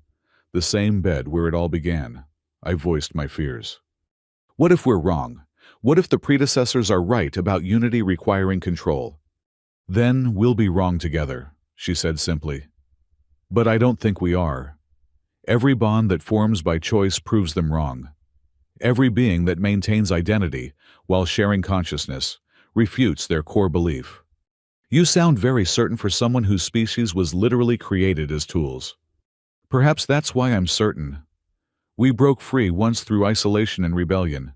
the same bed where it all began, I voiced my fears. What if we're wrong? What if the predecessors are right about unity requiring control? Then we'll be wrong together, she said simply. But I don't think we are. Every bond that forms by choice proves them wrong. Every being that maintains identity while sharing consciousness refutes their core belief. You sound very certain for someone whose species was literally created as tools. Perhaps that's why I'm certain. We broke free once through isolation and rebellion.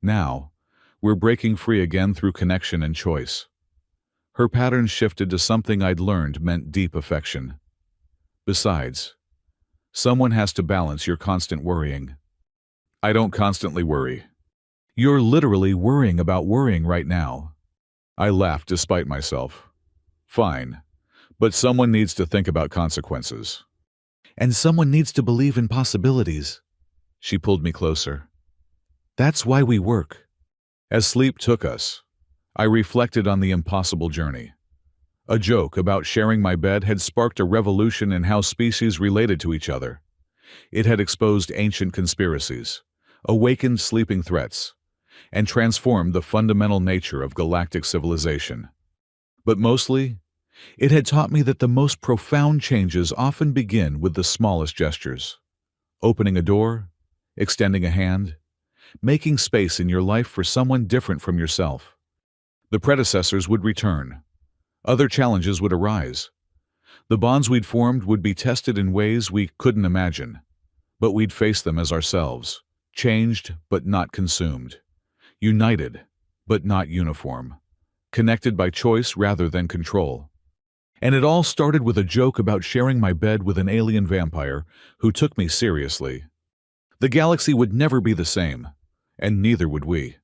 Now, we're breaking free again through connection and choice. Her pattern shifted to something I'd learned meant deep affection. Besides, someone has to balance your constant worrying. I don't constantly worry. You're literally worrying about worrying right now. I laughed despite myself. Fine, but someone needs to think about consequences. And someone needs to believe in possibilities. She pulled me closer. That's why we work. As sleep took us, I reflected on the impossible journey. A joke about sharing my bed had sparked a revolution in how species related to each other. It had exposed ancient conspiracies, awakened sleeping threats, and transformed the fundamental nature of galactic civilization. But mostly, it had taught me that the most profound changes often begin with the smallest gestures. Opening a door, extending a hand, making space in your life for someone different from yourself. The predecessors would return. Other challenges would arise. The bonds we'd formed would be tested in ways we couldn't imagine. But we'd face them as ourselves, changed but not consumed. United, but not uniform. Connected by choice rather than control. And it all started with a joke about sharing my bed with an alien vampire who took me seriously. The galaxy would never be the same, and neither would we.